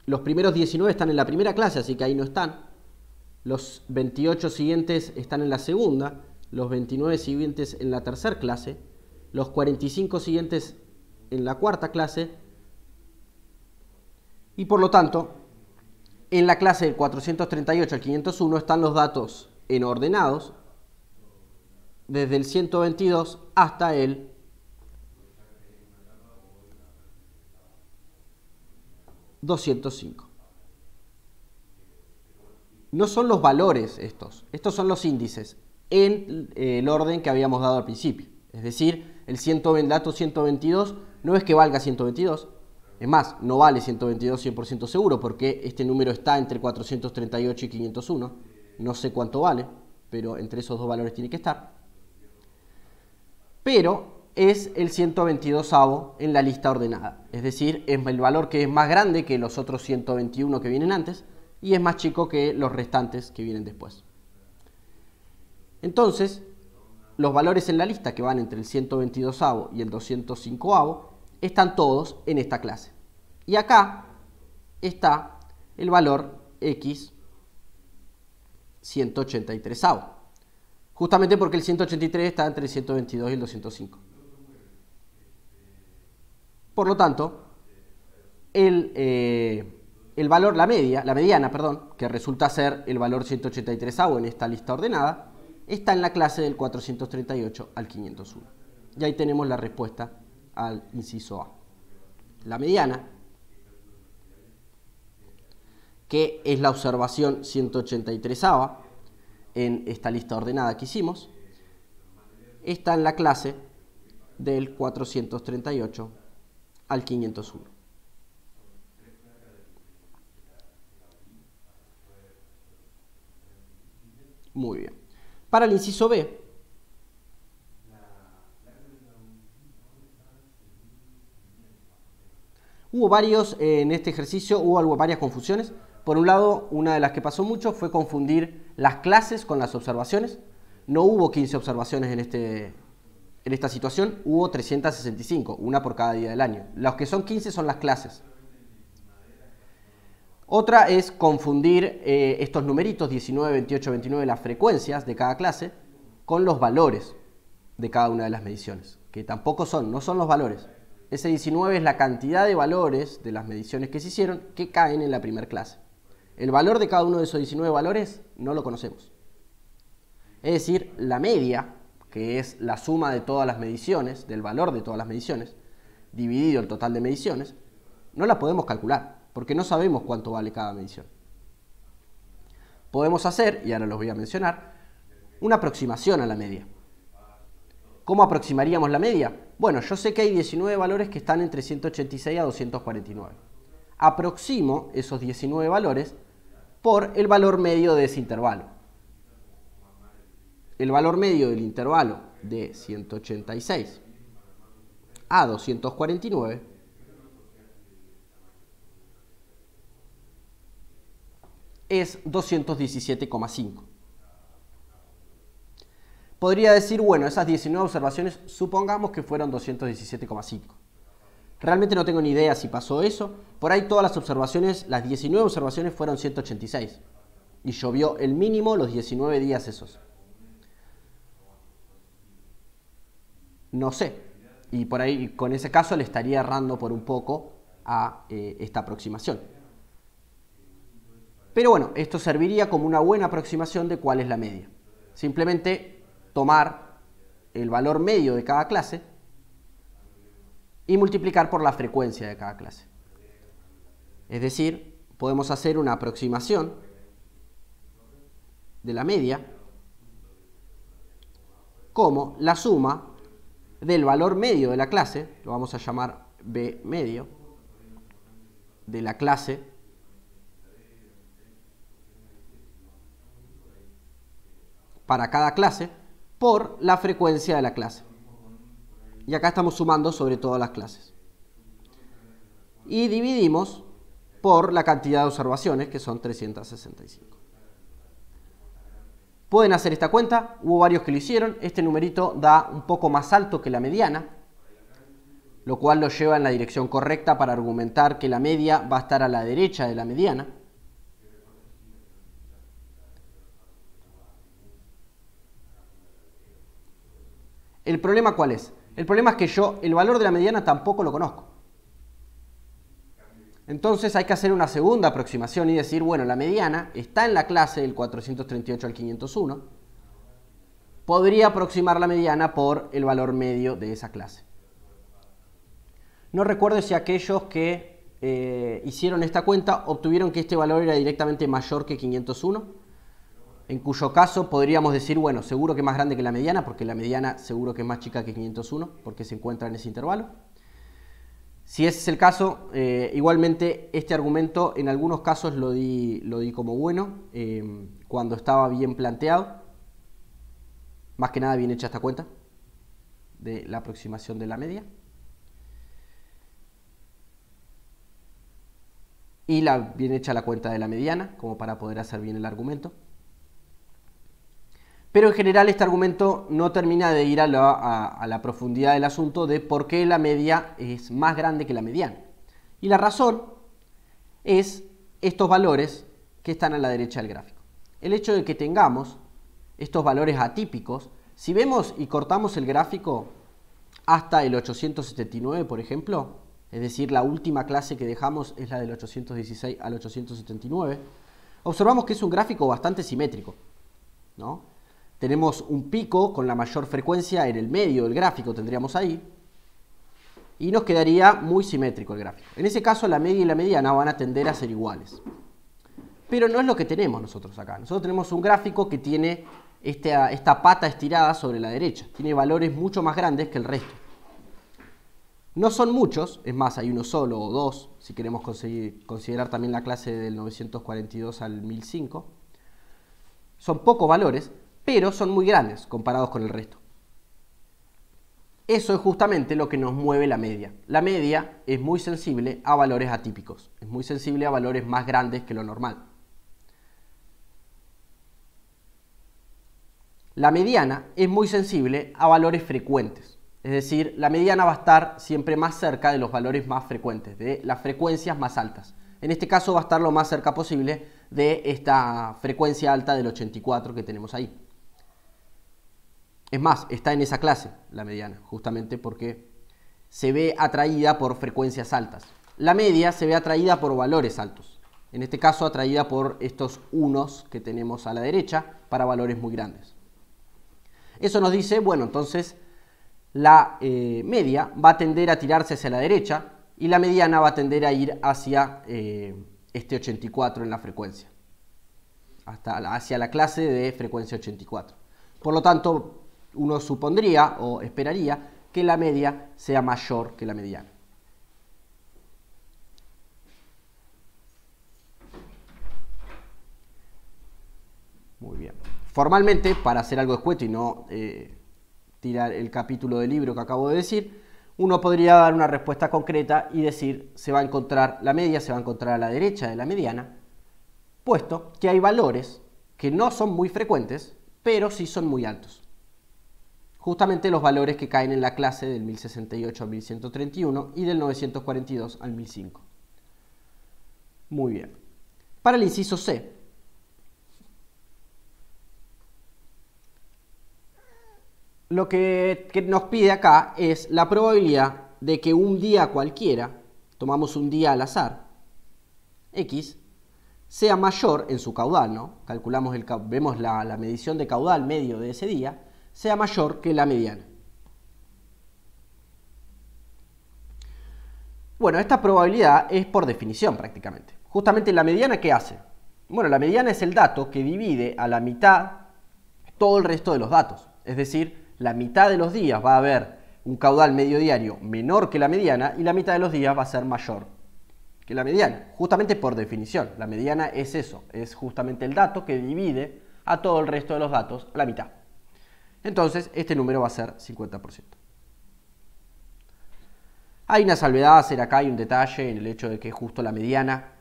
Los primeros 19 están en la primera clase, así que ahí no están. Los 28 siguientes están en la segunda. Los 29 siguientes en la tercera clase. Los 45 siguientes en la cuarta clase. Y por lo tanto, en la clase del 438 al 501 están los datos en ordenados desde el 122 hasta el 205. No son los valores estos son los índices en el orden que habíamos dado al principio. Es decir, el dato 122 no es que valga 122, es más, no vale 122 100% seguro porque este número está entre 438 y 501. No sé cuánto vale, pero entre esos dos valores tiene que estar. Pero es el 122avo en la lista ordenada. Es decir, es el valor que es más grande que los otros 121 que vienen antes y es más chico que los restantes que vienen después. Entonces, los valores en la lista que van entre el 122avo y el 205avo están todos en esta clase. Y acá está el valor x 183avo. Justamente porque el 183 está entre el 122 y el 205. Por lo tanto, el valor, la mediana, que resulta ser el valor 183avo en esta lista ordenada, está en la clase del 438 al 501. Y ahí tenemos la respuesta al inciso A. La mediana, que es la observación 183ava en esta lista ordenada que hicimos, está en la clase del 438 al 501. Muy bien. Para el inciso B, en este ejercicio hubo varias confusiones. Por un lado, una de las que pasó mucho fue confundir las clases con las observaciones. No hubo 15 observaciones en esta situación, hubo 365, una por cada día del año. Los que son 15 son las clases. Otra es confundir estos numeritos 19, 28, 29, las frecuencias de cada clase, con los valores de cada una de las mediciones, que tampoco no son los valores. Ese 19 es la cantidad de valores de las mediciones que se hicieron que caen en la primera clase. El valor de cada uno de esos 19 valores no lo conocemos. Es decir, la media, que es la suma de todas las mediciones, del valor de todas las mediciones, dividido el total de mediciones, no la podemos calcular, porque no sabemos cuánto vale cada medición. Podemos hacer, y ahora los voy a mencionar, una aproximación a la media. ¿Cómo aproximaríamos la media? Bueno, yo sé que hay 19 valores que están entre 186 a 249. Aproximo esos 19 valores por el valor medio de ese intervalo. El valor medio del intervalo de 186 a 249 es 217,5. Podría decir, bueno, esas 19 observaciones, supongamos que fueron 217,5. Realmente no tengo ni idea si pasó eso. Por ahí todas las observaciones, las 19 observaciones fueron 186. Y llovió el mínimo los 19 días esos. No sé. Y por ahí, con ese caso, le estaría errando por un poco a esta aproximación. Pero bueno, esto serviría como una buena aproximación de cuál es la media. Simplemente tomar el valor medio de cada clase y multiplicar por la frecuencia de cada clase. Es decir, podemos hacer una aproximación de la media como la suma del valor medio de la clase, lo vamos a llamar B medio, de la clase para cada clase, por la frecuencia de la clase. Y acá estamos sumando sobre todas las clases. Y dividimos por la cantidad de observaciones, que son 365. Pueden hacer esta cuenta, hubo varios que lo hicieron. Este numerito da un poco más alto que la mediana, lo cual lo lleva en la dirección correcta para argumentar que la media va a estar a la derecha de la mediana. ¿El problema cuál es? El problema es que yo el valor de la mediana tampoco lo conozco. Entonces hay que hacer una segunda aproximación y decir, bueno, la mediana está en la clase del 438 al 501. Podría aproximar la mediana por el valor medio de esa clase. No recuerdo si aquellos que hicieron esta cuenta obtuvieron que este valor era directamente mayor que 501, en cuyo caso podríamos decir, bueno, seguro que es más grande que la mediana, porque la mediana seguro que es más chica que 501, porque se encuentra en ese intervalo. Si ese es el caso, igualmente este argumento en algunos casos lo di como bueno, cuando estaba bien planteado, más que nada bien hecha esta cuenta de la aproximación de la media. Y bien hecha la cuenta de la mediana, como para poder hacer bien el argumento. Pero en general este argumento no termina de ir a la profundidad del asunto de por qué la media es más grande que la mediana. Y la razón es estos valores que están a la derecha del gráfico. El hecho de que tengamos estos valores atípicos, si vemos y cortamos el gráfico hasta el 879, por ejemplo, es decir, la última clase que dejamos es la del 816 al 879, observamos que es un gráfico bastante simétrico, ¿no? Tenemos un pico con la mayor frecuencia en el medio del gráfico, tendríamos ahí, y nos quedaría muy simétrico el gráfico. En ese caso la media y la mediana van a tender a ser iguales. Pero no es lo que tenemos nosotros acá. Nosotros tenemos un gráfico que tiene esta pata estirada sobre la derecha. Tiene valores mucho más grandes que el resto. No son muchos, es más, hay uno solo o dos, si queremos considerar también la clase del 942 al 1005. Son pocos valores, pero son muy grandes comparados con el resto. Eso es justamente lo que nos mueve la media. La media es muy sensible a valores atípicos, es muy sensible a valores más grandes que lo normal. La mediana es muy sensible a valores frecuentes, es decir, la mediana va a estar siempre más cerca de los valores más frecuentes, de las frecuencias más altas. En este caso va a estar lo más cerca posible de esta frecuencia alta del 84 que tenemos ahí. Es más, está en esa clase, la mediana, justamente porque se ve atraída por frecuencias altas. La media se ve atraída por valores altos. En este caso, atraída por estos unos que tenemos a la derecha para valores muy grandes. Eso nos dice, bueno, entonces la media va a tender a tirarse hacia la derecha y la mediana va a tender a ir hacia este 84 en la frecuencia, hacia la clase de frecuencia 84. Por lo tanto, uno supondría o esperaría que la media sea mayor que la mediana. Muy bien. Formalmente, para hacer algo escueto y no tirar el capítulo del libro que acabo de decir, uno podría dar una respuesta concreta y decir se va a encontrar la media, se va a encontrar a la derecha de la mediana, puesto que hay valores que no son muy frecuentes, pero sí son muy altos. Justamente los valores que caen en la clase del 1068 al 1131 y del 942 al 1005. Muy bien. Para el inciso C, lo que nos pide acá es la probabilidad de que un día cualquiera, tomamos un día al azar, X, sea mayor en su caudal, ¿no? Calculamos vemos la medición de caudal medio de ese día, sea mayor que la mediana. Bueno, esta probabilidad es por definición prácticamente. Justamente la mediana, ¿qué hace? Bueno, la mediana es el dato que divide a la mitad todo el resto de los datos. Es decir, la mitad de los días va a haber un caudal medio diario menor que la mediana y la mitad de los días va a ser mayor que la mediana. Justamente por definición, la mediana es eso, es justamente el dato que divide a todo el resto de los datos a la mitad. Entonces, este número va a ser 50%. Hay una salvedad a hacer acá, hay un detalle en el hecho de que justo la mediana,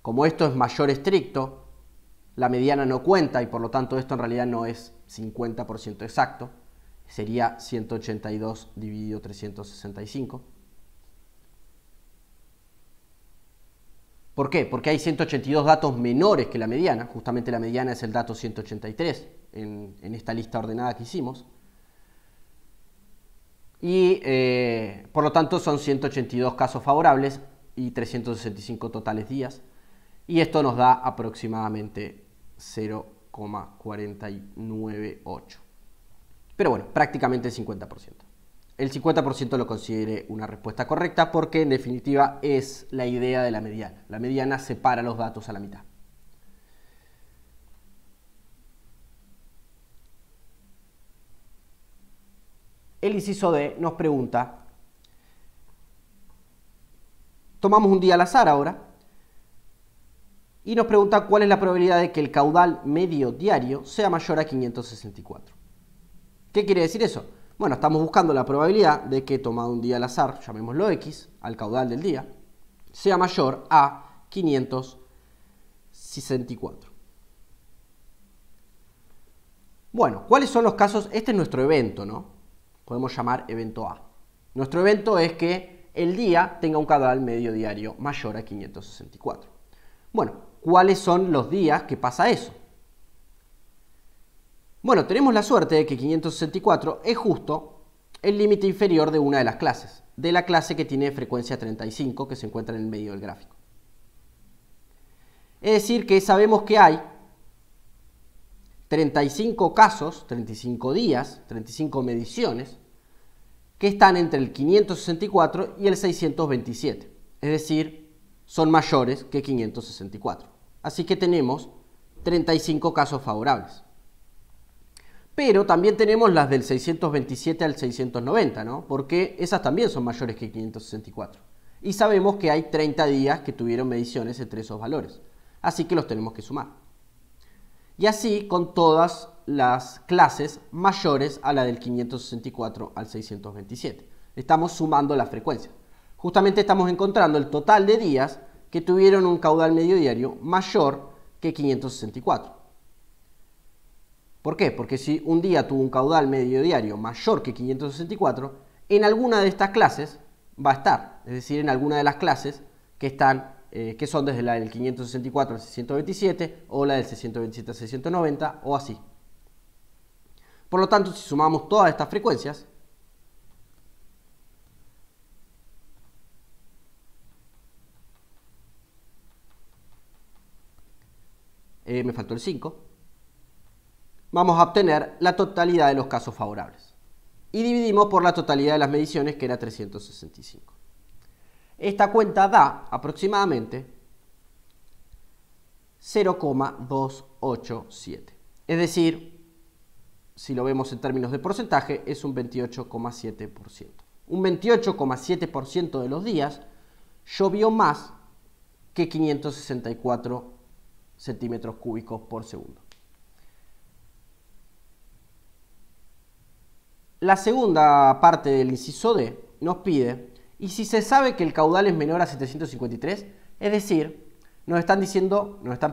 como esto es mayor estricto, la mediana no cuenta y por lo tanto esto en realidad no es 50% exacto, sería 182 dividido 365. ¿Por qué? Porque hay 182 datos menores que la mediana, justamente la mediana es el dato 183 en esta lista ordenada que hicimos. Y por lo tanto son 182 casos favorables y 365 totales días. Y esto nos da aproximadamente 0,498. Pero bueno, prácticamente el 50%. el 50% lo considere una respuesta correcta, porque en definitiva es la idea de la mediana. La mediana separa los datos a la mitad. El inciso D nos pregunta, tomamos un día al azar ahora, y nos pregunta cuál es la probabilidad de que el caudal medio diario sea mayor a 564. ¿Qué quiere decir eso? Bueno, estamos buscando la probabilidad de que, tomado un día al azar, llamémoslo X, al caudal del día, sea mayor a 564. Bueno, ¿cuáles son los casos? Este es nuestro evento, ¿no? Podemos llamar evento A. Nuestro evento es que el día tenga un caudal medio diario mayor a 564. Bueno, ¿cuáles son los días que pasa eso? Bueno, tenemos la suerte de que 564 es justo el límite inferior de una de las clases, de la clase que tiene frecuencia 35, que se encuentra en el medio del gráfico. Es decir, que sabemos que hay 35 casos, 35 días, 35 mediciones, que están entre el 564 y el 627. Es decir, son mayores que 564. Así que tenemos 35 casos favorables. Pero también tenemos las del 627 al 690, ¿no? Porque esas también son mayores que 564. Y sabemos que hay 30 días que tuvieron mediciones entre esos valores. Así que los tenemos que sumar. Y así con todas las clases mayores a la del 564 al 627. Estamos sumando la frecuencia. Justamente estamos encontrando el total de días que tuvieron un caudal medio diario mayor que 564. ¿Por qué? Porque si un día tuvo un caudal medio diario mayor que 564, en alguna de estas clases va a estar. Es decir, en alguna de las clases que están, que son desde la del 564 al 627 o la del 627 al 690 o así. Por lo tanto, si sumamos todas estas frecuencias, me faltó el 5, vamos a obtener la totalidad de los casos favorables. Y dividimos por la totalidad de las mediciones, que era 365. Esta cuenta da aproximadamente 0,287. Es decir, si lo vemos en términos de porcentaje, es un 28,7%. Un 28,7% de los días llovió más que 564 centímetros cúbicos por segundo. La segunda parte del inciso D nos pide, y si se sabe que el caudal es menor a 753, es decir, nos están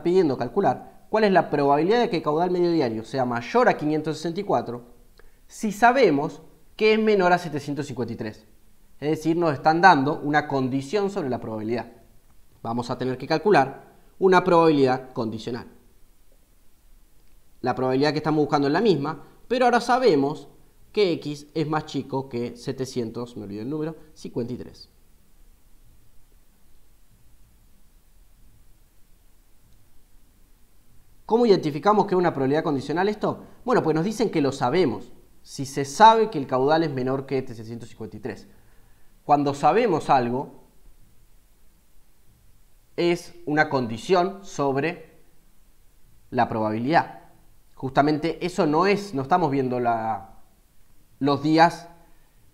pidiendo calcular cuál es la probabilidad de que el caudal medio diario sea mayor a 564 si sabemos que es menor a 753. Es decir, nos están dando una condición sobre la probabilidad. Vamos a tener que calcular una probabilidad condicional. La probabilidad que estamos buscando es la misma, pero ahora sabemos que X es más chico que 700, me olvidé el número, 53. ¿Cómo identificamos que es una probabilidad condicional esto? Bueno, pues nos dicen que lo sabemos. Si se sabe que el caudal es menor que 753. Cuando sabemos algo, es una condición sobre la probabilidad. Justamente eso no estamos viendo los días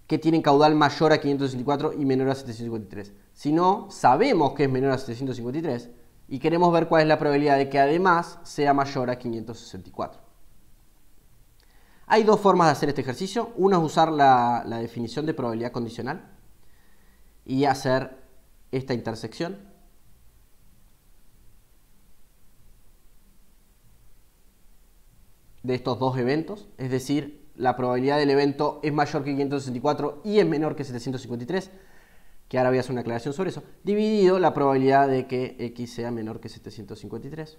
que tienen caudal mayor a 564 y menor a 753. Sino sabemos que es menor a 753 y queremos ver cuál es la probabilidad de que además sea mayor a 564. Hay dos formas de hacer este ejercicio. Una es usar la definición de probabilidad condicional y hacer esta intersección. De estos dos eventos, es decir, la probabilidad del evento es mayor que 564 y es menor que 753, que ahora voy a hacer una aclaración sobre eso, dividido la probabilidad de que X sea menor que 753.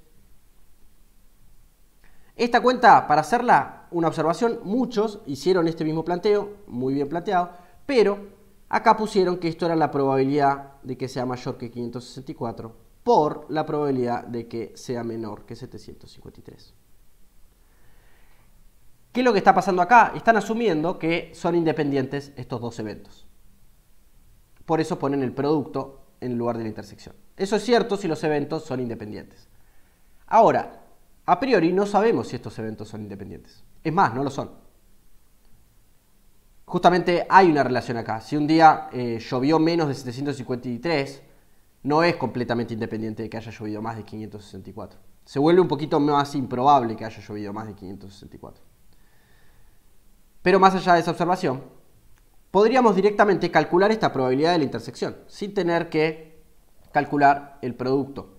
Esta cuenta, para hacerla una observación, muchos hicieron este mismo planteo, muy bien planteado, pero acá pusieron que esto era la probabilidad de que sea mayor que 564 por la probabilidad de que sea menor que 753. ¿Qué es lo que está pasando acá? Están asumiendo que son independientes estos dos eventos. Por eso ponen el producto en lugar de la intersección. Eso es cierto si los eventos son independientes. Ahora, a priori no sabemos si estos eventos son independientes. Es más, no lo son. Justamente hay una relación acá. Si un día llovió menos de 753, no es completamente independiente de que haya llovido más de 564. Se vuelve un poquito más improbable que haya llovido más de 564. Pero más allá de esa observación, podríamos directamente calcular esta probabilidad de la intersección, sin tener que calcular el producto.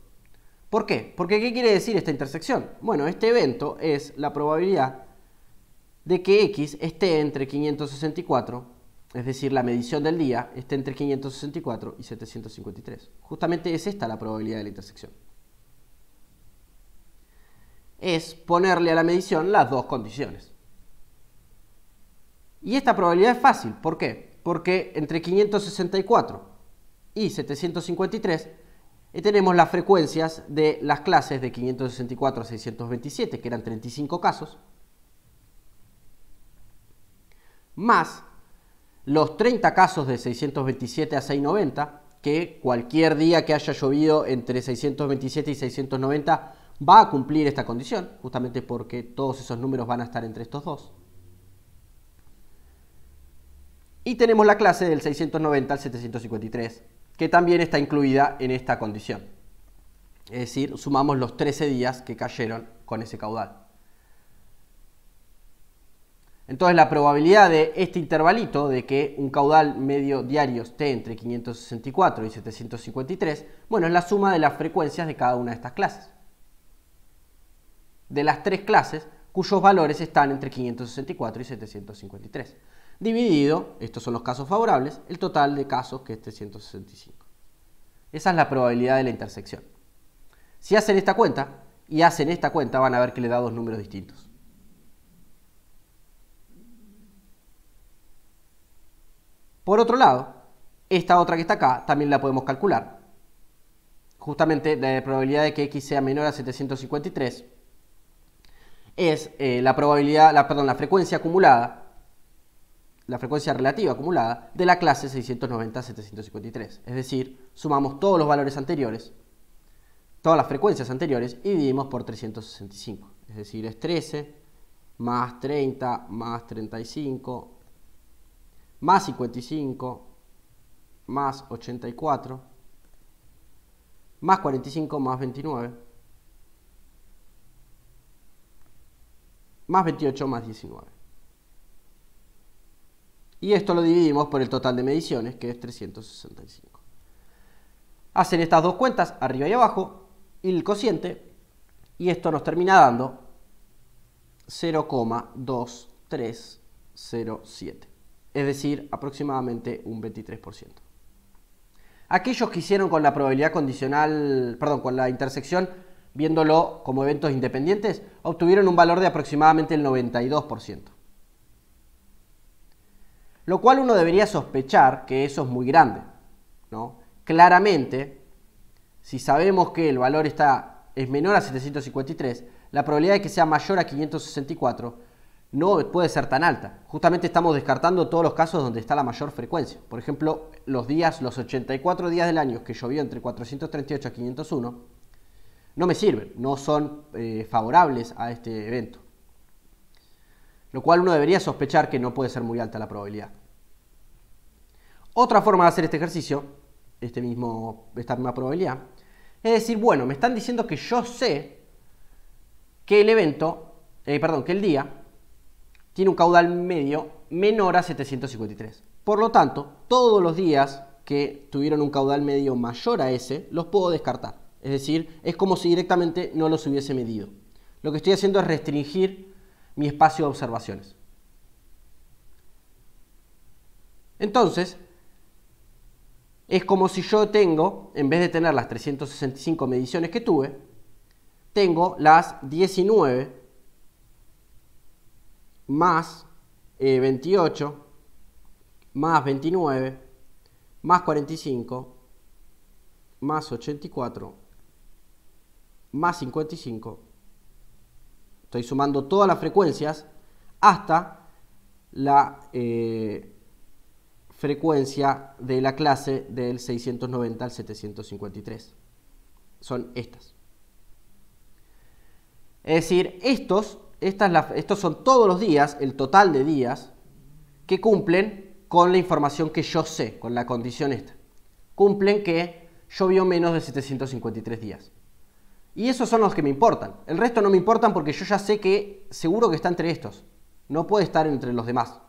¿Por qué? Porque ¿qué quiere decir esta intersección? Bueno, este evento es la probabilidad de que X esté entre 564, es decir, la medición del día esté entre 564 y 753. Justamente es esta la probabilidad de la intersección. Es ponerle a la medición las dos condiciones. Y esta probabilidad es fácil. ¿Por qué? Porque entre 564 y 753 tenemos las frecuencias de las clases de 564 a 627, que eran 35 casos, más los 30 casos de 627 a 690, que cualquier día que haya llovido entre 627 y 690 va a cumplir esta condición, justamente porque todos esos números van a estar entre estos dos. Y tenemos la clase del 690 al 753, que también está incluida en esta condición. Es decir, sumamos los 13 días que cayeron con ese caudal. Entonces la probabilidad de este intervalito, de que un caudal medio diario esté entre 564 y 753, bueno, es la suma de las frecuencias de cada una de estas clases. De las tres clases cuyos valores están entre 564 y 753. Dividido, estos son los casos favorables, el total de casos que es 365. Esa es la probabilidad de la intersección. Si hacen esta cuenta y hacen esta cuenta, van a ver que le da dos números distintos. Por otro lado, esta otra que está acá también la podemos calcular. Justamente la probabilidad de que X sea menor a 753 es la frecuencia acumulada, la frecuencia relativa acumulada de la clase 690 a 753. Es decir, sumamos todos los valores anteriores, todas las frecuencias anteriores y dividimos por 365. Es decir, es 13 más 30 más 35 más 55 más 84 más 45 más 29 más 28 más 19. Y esto lo dividimos por el total de mediciones, que es 365. Hacen estas dos cuentas, arriba y abajo, y el cociente, y esto nos termina dando 0,2307. Es decir, aproximadamente un 23%. Aquellos que hicieron con la probabilidad condicional, con la intersección, viéndolo como eventos independientes, obtuvieron un valor de aproximadamente el 92%. Lo cual uno debería sospechar que eso es muy grande, ¿no? Claramente, si sabemos que el valor es menor a 753, la probabilidad de que sea mayor a 564 no puede ser tan alta. Justamente estamos descartando todos los casos donde está la mayor frecuencia. Por ejemplo, los 84 días del año que llovió entre 438 a 501, no me sirven, no son favorables a este evento. Lo cual uno debería sospechar que no puede ser muy alta la probabilidad. Otra forma de hacer este ejercicio, esta misma probabilidad, es decir, bueno, me están diciendo que yo sé que que el día tiene un caudal medio menor a 753. Por lo tanto, todos los días que tuvieron un caudal medio mayor a ese, los puedo descartar. Es decir, es como si directamente no los hubiese medido. Lo que estoy haciendo es restringir mi espacio de observaciones. Entonces, es como si yo tengo, en vez de tener las 365 mediciones que tuve, tengo las 19 más 28 más 29 más 45 más 84 más 55. Estoy sumando todas las frecuencias hasta la frecuencia de la clase del 690 al 753. Son estas. Es decir, estos son todos los días, el total de días que cumplen con la información que yo sé, con la condición esta. Cumplen que llovió menos de 753 días. Y esos son los que me importan. El resto no me importan porque yo ya sé que seguro que está entre estos. No puede estar entre los demás.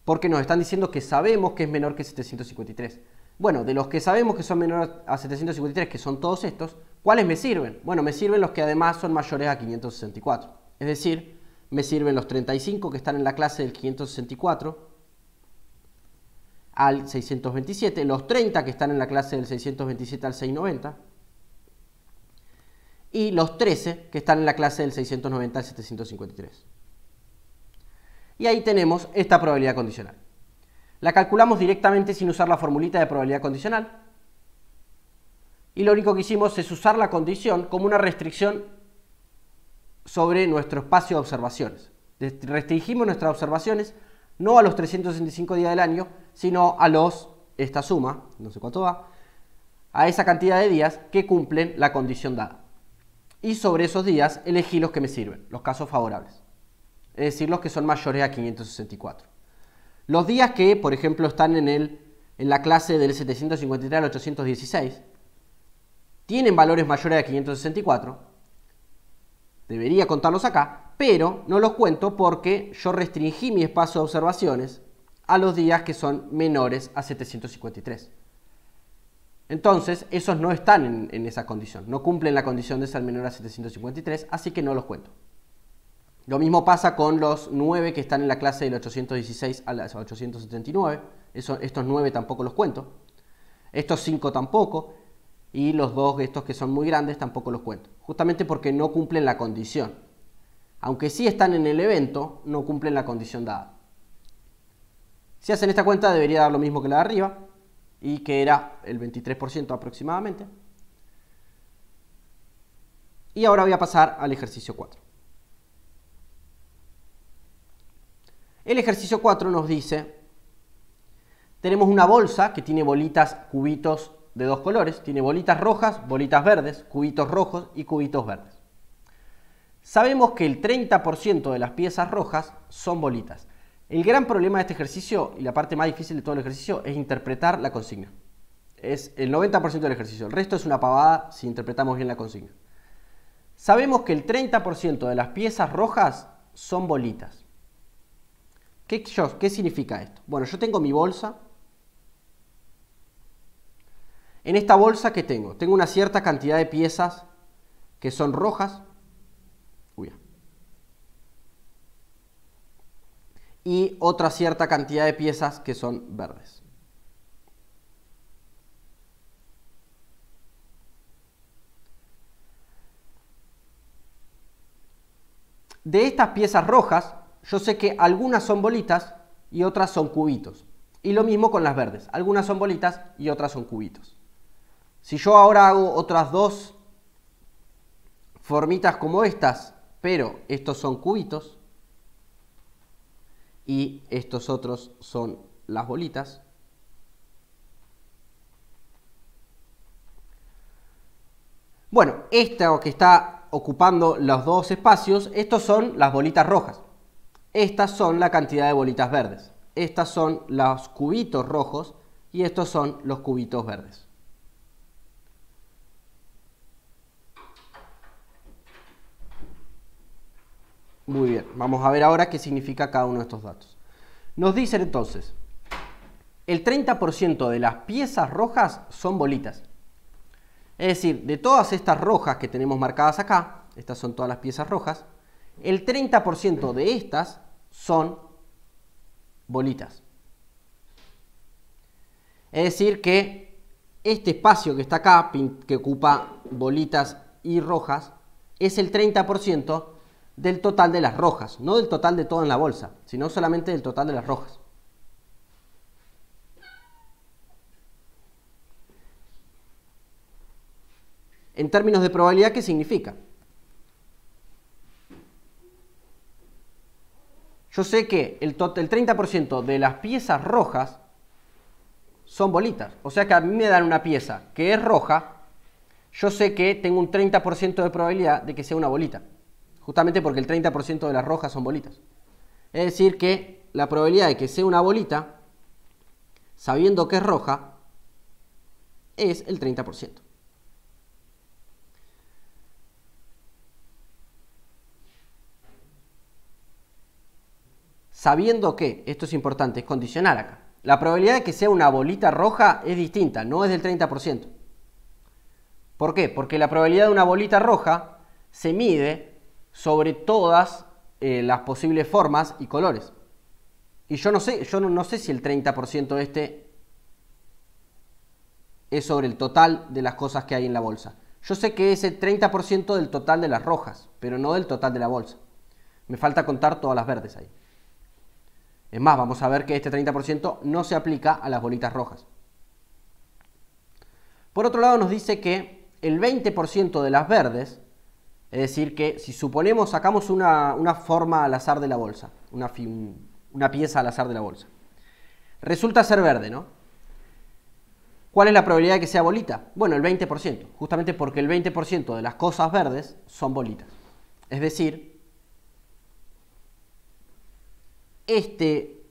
Porque nos están diciendo que sabemos que es menor que 753. Bueno, de los que sabemos que son menores a 753, que son todos estos, ¿cuáles me sirven? Bueno, me sirven los que además son mayores a 564. Es decir, me sirven los 35 que están en la clase del 564 al 627, los 30 que están en la clase del 627 al 690 y los 13 que están en la clase del 690 al 753. Y ahí tenemos esta probabilidad condicional. La calculamos directamente sin usar la formulita de probabilidad condicional. Y lo único que hicimos es usar la condición como una restricción sobre nuestro espacio de observaciones. Restringimos nuestras observaciones no a los 365 días del año, sino a esta suma, no sé cuánto va, a esa cantidad de días que cumplen la condición dada. Y sobre esos días elegí los que me sirven, los casos favorables. Es decir, los que son mayores a 564. Los días que, por ejemplo, están en la clase del 753 al 816, tienen valores mayores a 564, debería contarlos acá, pero no los cuento porque yo restringí mi espacio de observaciones a los días que son menores a 753. Entonces, esos no están en esa condición, no cumplen la condición de ser menor a 753, así que no los cuento. Lo mismo pasa con los 9 que están en la clase del 816 al 879. Estos 9 tampoco los cuento. Estos 5 tampoco. Y los 2, estos que son muy grandes, tampoco los cuento. Justamente porque no cumplen la condición. Aunque sí están en el evento, no cumplen la condición dada. Si hacen esta cuenta, debería dar lo mismo que la de arriba. Y que era el 23% aproximadamente. Y ahora voy a pasar al ejercicio 4. El ejercicio 4 nos dice, tenemos una bolsa que tiene bolitas, cubitos de dos colores, tiene bolitas rojas, bolitas verdes, cubitos rojos y cubitos verdes. Sabemos que el 30% de las piezas rojas son bolitas. El gran problema de este ejercicio, y la parte más difícil de todo el ejercicio, es interpretar la consigna. Es el 90% del ejercicio, el resto es una pavada si interpretamos bien la consigna. Sabemos que el 30% de las piezas rojas son bolitas. ¿Qué significa esto? Bueno, yo tengo mi bolsa. En esta bolsa, ¿qué tengo? Tengo una cierta cantidad de piezas que son rojas. Y otra cierta cantidad de piezas que son verdes. De estas piezas rojas, yo sé que algunas son bolitas y otras son cubitos. Y lo mismo con las verdes. Algunas son bolitas y otras son cubitos. Si yo ahora hago otras dos formitas como estas, pero estos son cubitos y estos otros son las bolitas, bueno, esto que está ocupando los dos espacios, estos son las bolitas rojas. Estas son la cantidad de bolitas verdes. Estas son los cubitos rojos y estos son los cubitos verdes. Muy bien, vamos a ver ahora qué significa cada uno de estos datos. Nos dicen entonces, el 30% de las piezas rojas son bolitas. Es decir, de todas estas rojas que tenemos marcadas acá, estas son todas las piezas rojas, el 30% de estas son bolitas. Es decir que este espacio que está acá, que ocupa bolitas y rojas, es el 30% del total de las rojas, no del total de todo en la bolsa, sino solamente del total de las rojas. En términos de probabilidad, ¿qué significa? yo sé que el 30% de las piezas rojas son bolitas. O sea que a mí me dan una pieza que es roja, yo sé que tengo un 30% de probabilidad de que sea una bolita. Justamente porque el 30% de las rojas son bolitas. Es decir que la probabilidad de que sea una bolita, sabiendo que es roja, es el 30%. Sabiendo que, esto es importante, es condicional acá. La probabilidad de que sea una bolita roja es distinta, no es del 30%. ¿Por qué? Porque la probabilidad de una bolita roja se mide sobre todas las posibles formas y colores. Y yo no sé si el 30% este es sobre el total de las cosas que hay en la bolsa. Yo sé que es el 30% del total de las rojas, pero no del total de la bolsa. Me falta contar todas las verdes ahí. Es más, vamos a ver que este 30% no se aplica a las bolitas rojas. Por otro lado, nos dice que el 20% de las verdes, es decir, que si suponemos sacamos una forma al azar de la bolsa, una pieza al azar de la bolsa, resulta ser verde, ¿no? ¿Cuál es la probabilidad de que sea bolita? Bueno, el 20%, justamente porque el 20% de las cosas verdes son bolitas. Es decir, este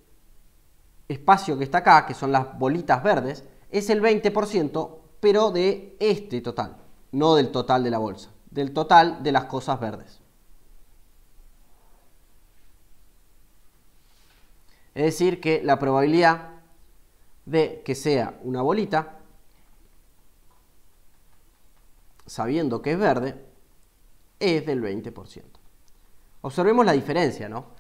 espacio que está acá, que son las bolitas verdes, es el 20%, pero de este total, no del total de la bolsa, del total de las cosas verdes. Es decir, que la probabilidad de que sea una bolita, sabiendo que es verde, es del 20%. Observemos la diferencia, ¿no?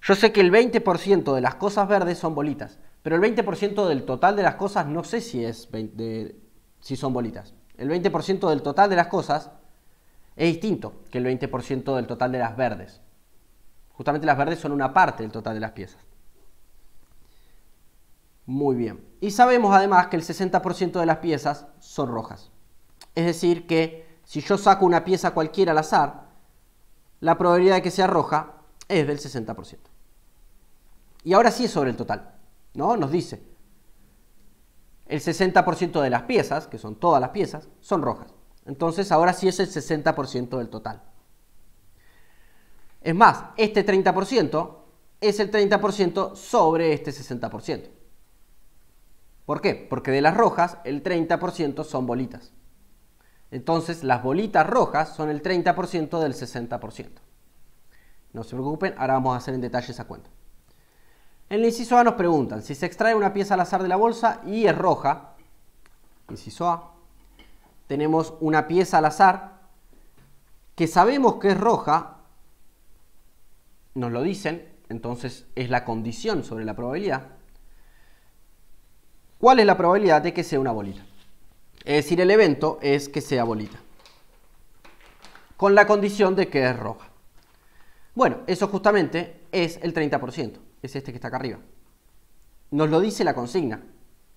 Yo sé que el 20% de las cosas verdes son bolitas, pero el 20% del total de las cosas no sé si son bolitas. El 20% del total de las cosas es distinto que el 20% del total de las verdes. Justamente las verdes son una parte del total de las piezas. Muy bien. Y sabemos además que el 60% de las piezas son rojas. Es decir que si yo saco una pieza cualquiera al azar, la probabilidad de que sea roja es del 60%. Y ahora sí es sobre el total, ¿no? Nos dice, el 60% de las piezas, que son todas las piezas, son rojas. Entonces ahora sí es el 60% del total. Es más, este 30% es el 30% sobre este 60%. ¿Por qué? Porque de las rojas el 30% son bolitas. Entonces las bolitas rojas son el 30% del 60%. No se preocupen, ahora vamos a hacer en detalle esa cuenta. En el inciso A nos preguntan, si se extrae una pieza al azar de la bolsa y es roja, inciso A, tenemos una pieza al azar que sabemos que es roja, nos lo dicen, entonces es la condición sobre la probabilidad. ¿Cuál es la probabilidad de que sea una bolita? Es decir, el evento es que sea bolita, con la condición de que es roja. Bueno, eso justamente es el 30%, es este que está acá arriba. Nos lo dice la consigna,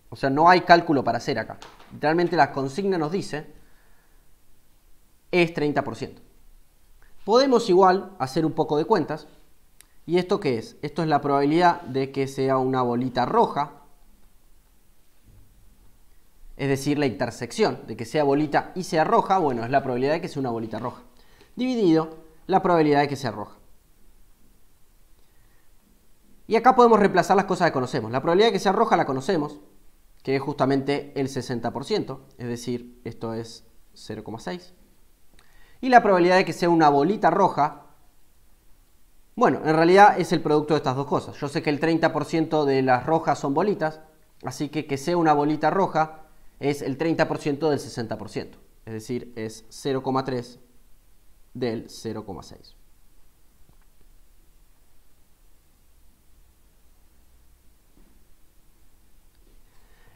o sea, no hay cálculo para hacer acá. Literalmente la consigna nos dice es 30%. Podemos igual hacer un poco de cuentas. ¿Y esto qué es? Esto es la probabilidad de que sea una bolita roja, es decir, la intersección de que sea bolita y sea roja, bueno, es la probabilidad de que sea una bolita roja, dividido la probabilidad de que sea roja. Y acá podemos reemplazar las cosas que conocemos. La probabilidad de que sea roja la conocemos, que es justamente el 60%, es decir, esto es 0,6. Y la probabilidad de que sea una bolita roja, bueno, en realidad es el producto de estas dos cosas. Yo sé que el 30% de las rojas son bolitas, así que sea una bolita roja es el 30% del 60%, es decir, es 0,3 del 0,6.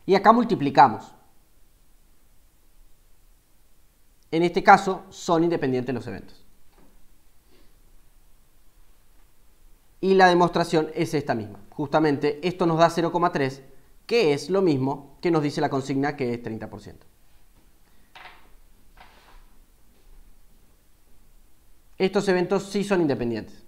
Y acá multiplicamos. En este caso son independientes los eventos. Y la demostración es esta misma. Justamente esto nos da 0,3, que es lo mismo que nos dice la consigna, que es 30%. Estos eventos sí son independientes.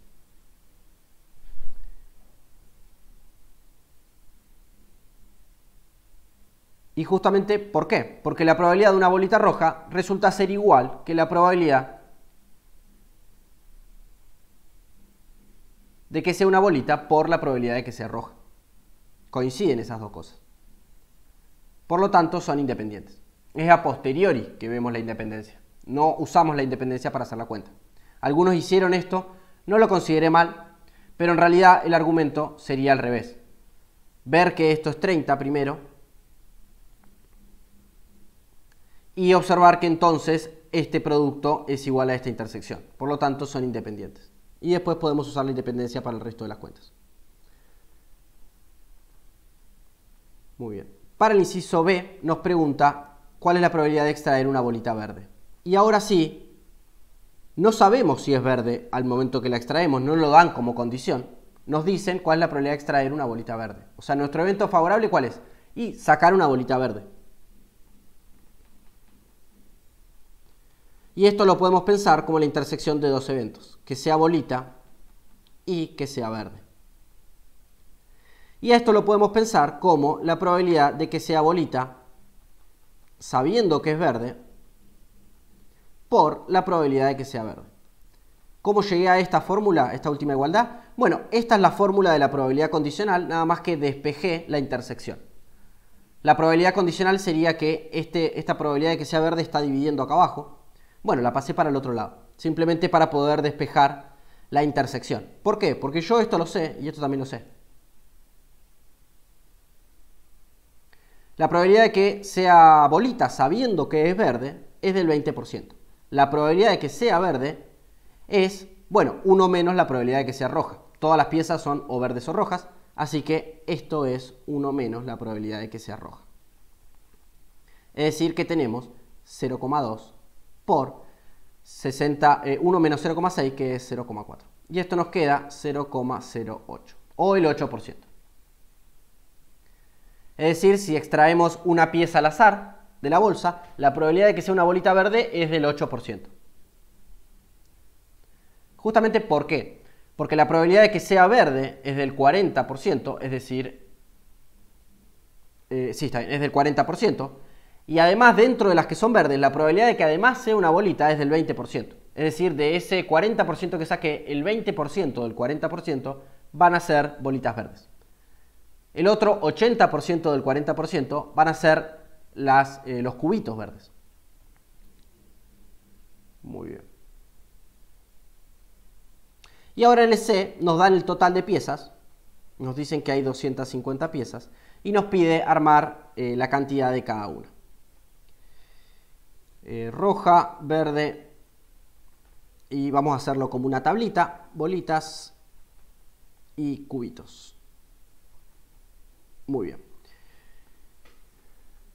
Y justamente, ¿por qué? Porque la probabilidad de una bolita roja resulta ser igual que la probabilidad de que sea una bolita por la probabilidad de que sea roja. Coinciden esas dos cosas. Por lo tanto, son independientes. Es a posteriori que vemos la independencia. No usamos la independencia para hacer la cuenta. Algunos hicieron esto, no lo consideré mal, pero en realidad el argumento sería al revés. Ver que esto es 30 primero y observar que entonces este producto es igual a esta intersección. Por lo tanto, son independientes. Y después podemos usar la independencia para el resto de las cuentas. Muy bien. Para el inciso B nos pregunta cuál es la probabilidad de extraer una bolita verde. Y ahora sí, no sabemos si es verde al momento que la extraemos, no lo dan como condición. Nos dicen cuál es la probabilidad de extraer una bolita verde. O sea, nuestro evento favorable, ¿cuál es? Y sacar una bolita verde. Y esto lo podemos pensar como la intersección de dos eventos, que sea bolita y que sea verde. Y esto lo podemos pensar como la probabilidad de que sea bolita, sabiendo que es verde, por la probabilidad de que sea verde. ¿Cómo llegué a esta fórmula, esta última igualdad? Bueno, esta es la fórmula de la probabilidad condicional, nada más que despejé la intersección. La probabilidad condicional sería que esta probabilidad de que sea verde está dividiendo acá abajo. Bueno, la pasé para el otro lado, simplemente para poder despejar la intersección. ¿Por qué? Porque yo esto lo sé y esto también lo sé. La probabilidad de que sea bolita sabiendo que es verde es del 20%. La probabilidad de que sea verde es, bueno, 1 menos la probabilidad de que sea roja. Todas las piezas son o verdes o rojas, así que esto es 1 menos la probabilidad de que sea roja. Es decir, que tenemos 0,2 por 1 menos 0,6, que es 0,4. Y esto nos queda 0,08, o el 8%. Es decir, si extraemos una pieza al azar de la bolsa, la probabilidad de que sea una bolita verde es del 8%. Justamente, ¿por qué? Porque la probabilidad de que sea verde es del 40%, es decir, sí, está bien, es del 40%. Y además, dentro de las que son verdes, la probabilidad de que además sea una bolita es del 20%. Es decir, de ese 40% que saqué, el 20% del 40% van a ser bolitas verdes. El otro 80% del 40% van a ser los cubitos verdes. Muy bien. Y ahora en el C nos dan el total de piezas. Nos dicen que hay 250 piezas. Y nos pide armar la cantidad de cada una. Roja, verde. Y vamos a hacerlo como una tablita. Bolitas y cubitos. Muy bien.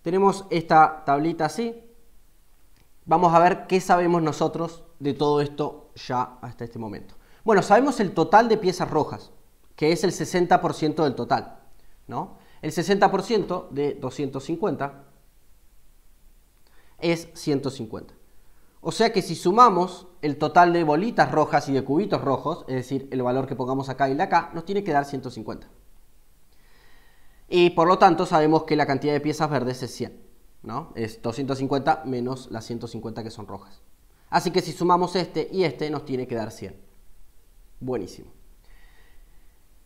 Tenemos esta tablita así. Vamos a ver qué sabemos nosotros de todo esto ya hasta este momento. Bueno, sabemos el total de piezas rojas, que es el 60% del total, ¿no? El 60% de 250 es 150. O sea que si sumamos el total de bolitas rojas y de cubitos rojos, es decir, el valor que pongamos acá y el de acá, nos tiene que dar 150. Y por lo tanto sabemos que la cantidad de piezas verdes es 100, ¿no? Es 250 menos las 150 que son rojas. Así que si sumamos este y este nos tiene que dar 100. Buenísimo.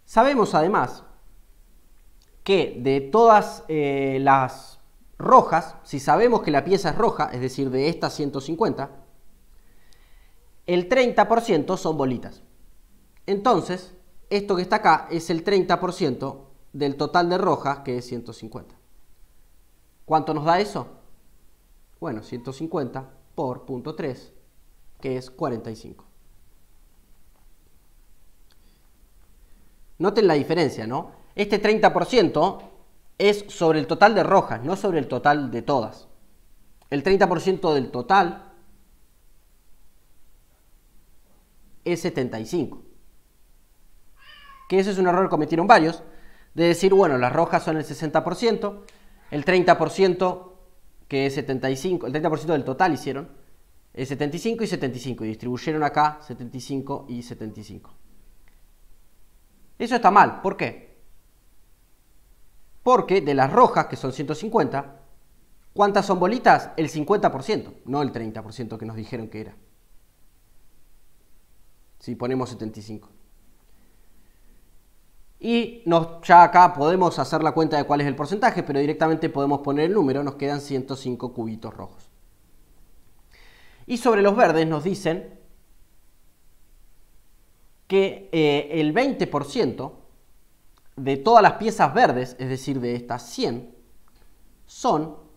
Sabemos además que de todas las rojas, si sabemos que la pieza es roja, es decir, de estas 150, el 30% son bolitas. Entonces, esto que está acá es el 30% del total de rojas, que es 150. ¿Cuánto nos da eso? Bueno, 150 por 0.3, que es 45. Noten la diferencia, ¿no? Este 30% es sobre el total de rojas, no sobre el total de todas. El 30% del total es 75. Que ese es un error que cometieron varios, de decir, bueno, las rojas son el 60%, el 30% que es 75, el 30% del total hicieron, es 75 y 75, y distribuyeron acá 75 y 75. Eso está mal, ¿por qué? Porque de las rojas, que son 150, ¿Cuántas son bolitas? El 50%, no el 30% que nos dijeron que era. Si ponemos 75. Y ya acá podemos hacer la cuenta de cuál es el porcentaje, pero directamente podemos poner el número, nos quedan 105 cubitos rojos. Y sobre los verdes nos dicen que el 20% de todas las piezas verdes, es decir, de estas 100, son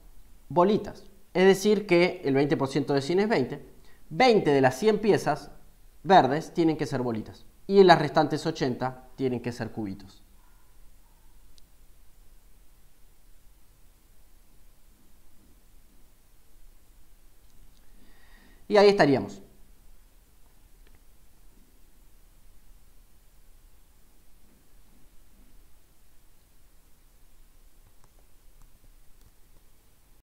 bolitas. Es decir, que el 20% de 100 es 20. 20 de las 100 piezas verdes tienen que ser bolitas. Y las restantes 80 tienen que ser cubitos. Y ahí estaríamos.